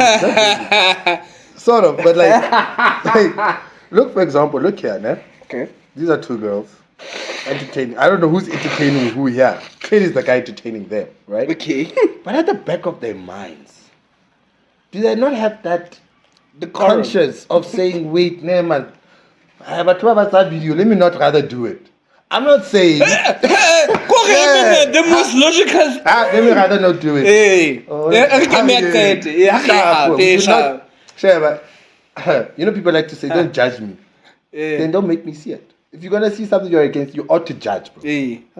[SPEAKER 1] Sort of, but like, look, for example, look here, man.
[SPEAKER 2] Okay.
[SPEAKER 1] These are two girls entertaining. I don't know who's entertaining who here. Clearly, is the guy entertaining them, right?
[SPEAKER 2] Okay.
[SPEAKER 1] But at the back of their minds, do they not have that conscience of saying, "Wait, no man, I have a 12-hour video. Let me not rather do it." I'm not saying.
[SPEAKER 2] The most logical.
[SPEAKER 1] Let me rather not do it. You know, people like to say, "Don't judge me." Then don't make me see it. If you're gonna see something you're against, you ought to judge, bro.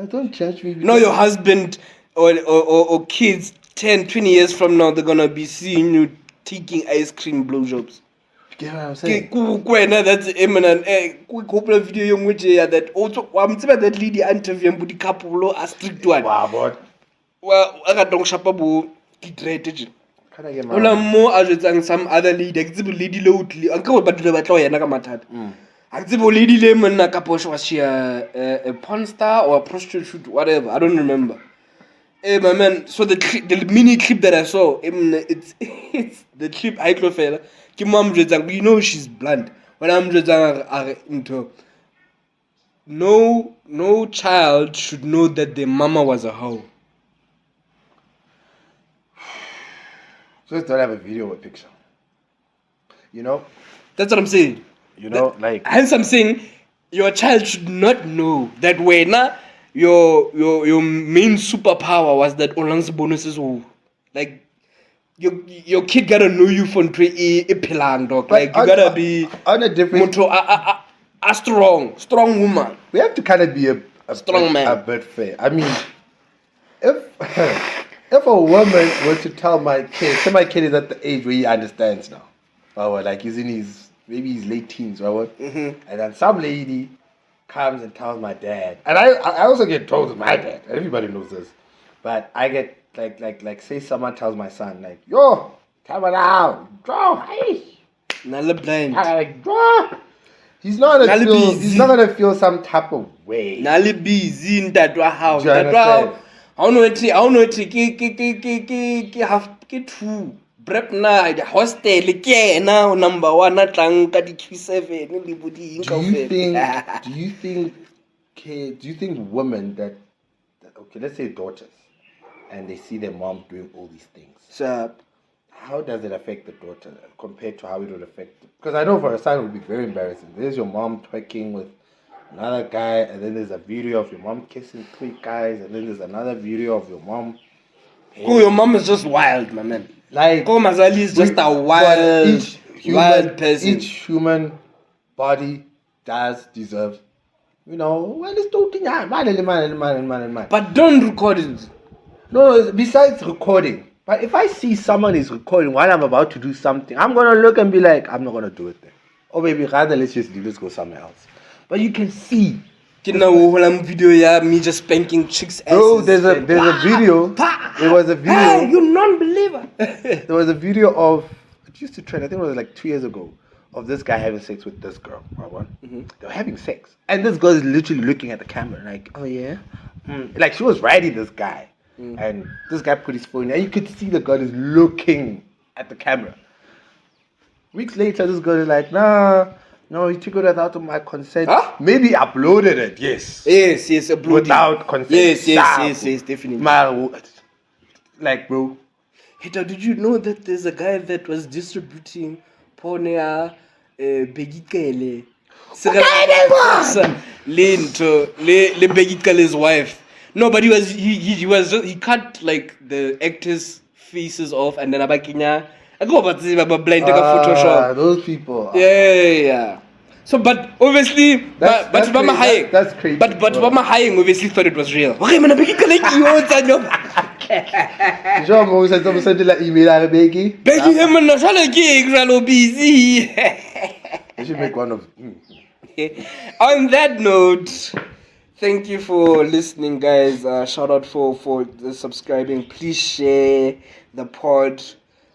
[SPEAKER 1] Don't judge me.
[SPEAKER 2] No, your husband or kids 10, 20 years from now, they're gonna be seeing you taking ice cream blowjobs.
[SPEAKER 1] You get what I'm saying?
[SPEAKER 2] That's imminent. Quick couple of video young which that also I'm saying that lady interview with the couple a strict one.
[SPEAKER 1] Wow, but
[SPEAKER 2] Well, I got don't shop about it.
[SPEAKER 1] can I get
[SPEAKER 2] Ola
[SPEAKER 1] my
[SPEAKER 2] mo a jetsang some other lady ke tsebo lady le utli anka go batla batla yena ka mathata a tsebo lady le monna ka posho was she a porn star or a prostitute whatever I don't remember. Hey my man, so the mini clip that I saw it's the clip I clo fela ke mo am jetsang you know she's blunt when I'm jetsang into no child should know that their mama was a hoe.
[SPEAKER 1] just don't have a video or picture. You know?
[SPEAKER 2] That's what I'm saying.
[SPEAKER 1] You know, like
[SPEAKER 2] Hence, I'm saying your child should not know that when your main superpower was that Olang's bonuses were like your kid gotta know you from a pelang dog. Like you gotta be
[SPEAKER 1] on a different
[SPEAKER 2] a strong woman.
[SPEAKER 1] we have to kind of be a
[SPEAKER 2] Strong man.
[SPEAKER 1] a bit fair. I mean, if if a woman were to tell my kid, say my kid is at the age where he understands now, or like he's in his maybe his late teens, or what, and then some lady comes and tells my dad, and I also get told with my dad. Everybody knows this, but I get like say someone tells my son like, yo, come on out, draw, hey,
[SPEAKER 2] Nala blind.
[SPEAKER 1] like draw. He's not gonna feel some type of way.
[SPEAKER 2] Nali busy in that house.
[SPEAKER 1] Do you
[SPEAKER 2] That
[SPEAKER 1] understand?
[SPEAKER 2] I don't know ke half ke two. Prep na the hostel ke na number 1 na tlang ka di Q7 le bodi eng ka
[SPEAKER 1] Do you think women that okay, let's say daughters, and they see their mom doing all these things,
[SPEAKER 2] Sharp.
[SPEAKER 1] how does it affect the daughter compared to how it would affect them? Because I know for a son it would be very embarrassing. There's your mom twerking with another guy, and then there's a video of your mom kissing 3 guys, and then there's another video of your mom.
[SPEAKER 2] Oh, your mom is just wild, my man.
[SPEAKER 1] Like
[SPEAKER 2] Ko Mazali is just a wild person.
[SPEAKER 1] Each human body does deserve, well, it's totally man.
[SPEAKER 2] But don't record it.
[SPEAKER 1] No, besides recording. But if I see someone is recording while I'm about to do something, I'm gonna look and be like, I'm not gonna do it there. Or maybe rather let's just leave, let's go somewhere else. But you can see.
[SPEAKER 2] Video ya me just spanking chicks asses.
[SPEAKER 1] Bro, there's a video. There was a video.
[SPEAKER 2] Hey, you non-believer.
[SPEAKER 1] There was a video of, it used to trend, I think it was like 2 years ago, of this guy having sex with this girl. They were having sex. And this girl is literally looking at the camera like, oh yeah? Like she was riding this guy. And this guy put his phone in, and you could see the girl is looking at the camera. Weeks later, this girl is like, no, he took it without my consent.
[SPEAKER 2] Huh?
[SPEAKER 1] Maybe uploaded it, yes.
[SPEAKER 2] Yes, uploading.
[SPEAKER 1] Without consent.
[SPEAKER 2] Yes, definitely.
[SPEAKER 1] Like, bro.
[SPEAKER 2] Hey, did you know that there's a guy that was distributing porn Begikele? Le Begikele's wife. No, but he cut like the actors' faces off and then abakinya. I go about blind Photoshop.
[SPEAKER 1] Those people.
[SPEAKER 2] Yeah. So, but obviously, but Mama Hayek.
[SPEAKER 1] That's crazy.
[SPEAKER 2] But Mama Hayek obviously thought it was real. Okay, man, I'm
[SPEAKER 1] Jean Mo said something like email a Becky.
[SPEAKER 2] Becky, I'm not busy.
[SPEAKER 1] You should make one of.
[SPEAKER 2] On that note, thank you for listening, guys. Shout out for the subscribing. Please share the pod.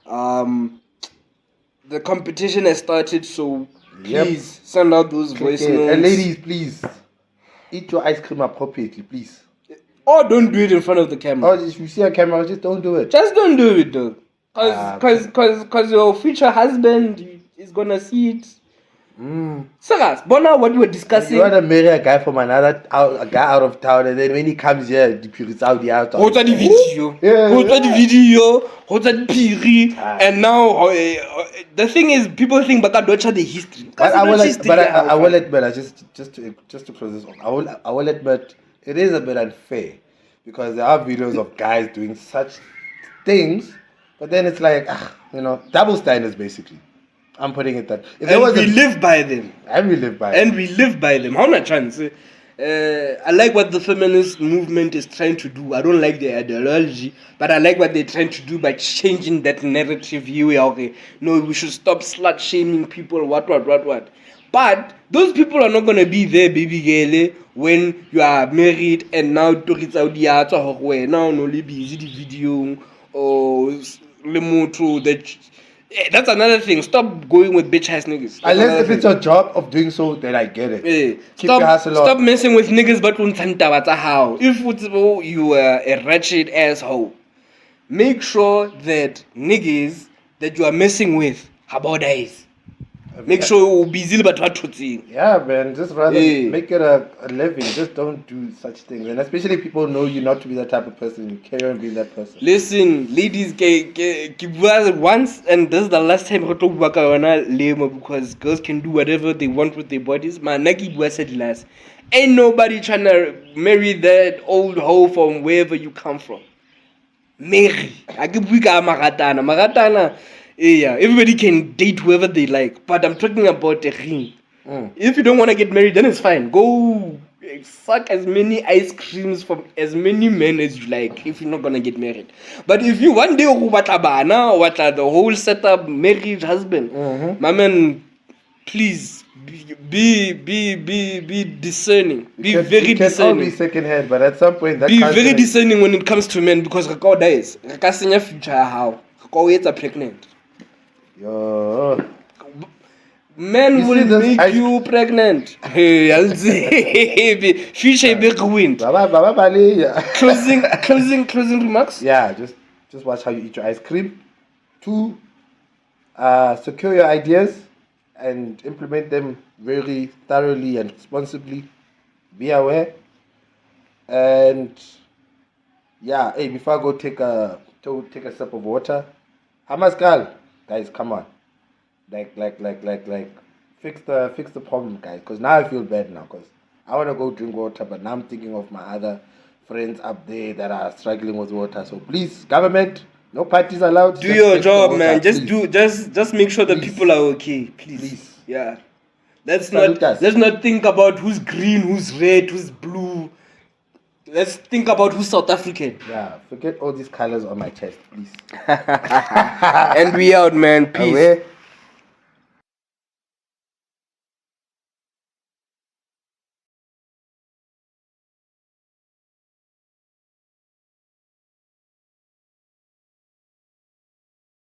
[SPEAKER 2] The competition has started, so please send out those voice notes.
[SPEAKER 1] And ladies, please eat your ice cream appropriately, please.
[SPEAKER 2] Or don't do it in front of the camera.
[SPEAKER 1] Or if you see a camera, just don't do it.
[SPEAKER 2] Just don't do it, though. Because your future husband is gonna see it. Sagas, Bona, what you were discussing.
[SPEAKER 1] You want to marry a guy from a guy out of town, and then when he comes here, it's out the out.
[SPEAKER 2] What's the video? What's the piri? And now the thing is, people think Baka Docha the history.
[SPEAKER 1] But I will admit, just to close this off, I will admit it is a bit unfair because there are videos of guys doing such things, but then it's like double standards basically. I'm putting it that.
[SPEAKER 2] We live by them.
[SPEAKER 1] And we live by them.
[SPEAKER 2] How much chance? I like what the feminist movement is trying to do. I don't like the ideology, but I like what they're trying to do by changing that narrative. Okay, no, we should stop slut shaming people. What. But those people are not gonna be there, baby girl, when you are married and now it's out the now no busy the video or that. That's another thing. Stop going with bitch ass niggas.
[SPEAKER 1] Unless if it's your job of doing so, then I get it. Keep your hustle on.
[SPEAKER 2] Stop messing with niggas but how. If you are a wretched asshole, make sure that niggas that you are messing with about days. Make sure you're busy but what.
[SPEAKER 1] Yeah, man. Just rather make it a living. Just don't do such things. And especially if people know you not to be that type of person. You carry on being that person.
[SPEAKER 2] Listen, ladies, once, and this is the last time I talk about because girls can do whatever they want with their bodies. Man, said last. Ain't nobody trying to marry that old hoe from wherever you come from. Marry. I give Maratana. Yeah, everybody can date whoever they like, but I'm talking about a ring. If you don't want to get married, then it's fine. Go suck as many ice creams from as many men as you like if you're not gonna get married. But if you one day what the whole setup, marriage, husband, my man, please be discerning. Very discerning.
[SPEAKER 1] Be second hand, but at some point
[SPEAKER 2] be very discerning when it comes to men because record dies. Rekasinya future how. Record are pregnant.
[SPEAKER 1] Yo.
[SPEAKER 2] Men will make you pregnant. Hey, I'll say. Future big wind. Closing remarks?
[SPEAKER 1] Yeah, just watch how you eat your ice cream. 2, secure your ideas and implement them very thoroughly and responsibly. Be aware. And yeah, hey, before I go take a sip of water. Hammanskraal, guys, come on. Like, fix the problem, guys. Because now I feel bad now. Because I want to go drink water, but now I'm thinking of my other friends up there that are struggling with water. So please, government, no parties allowed.
[SPEAKER 2] Do your job, man. Just make sure that people are okay. Please. Yeah. Let's not think about who's green, who's red, who's blue. Let's think about who's South African.
[SPEAKER 1] Yeah, forget all these colors on my chest, please.
[SPEAKER 2] And we out, man. Peace.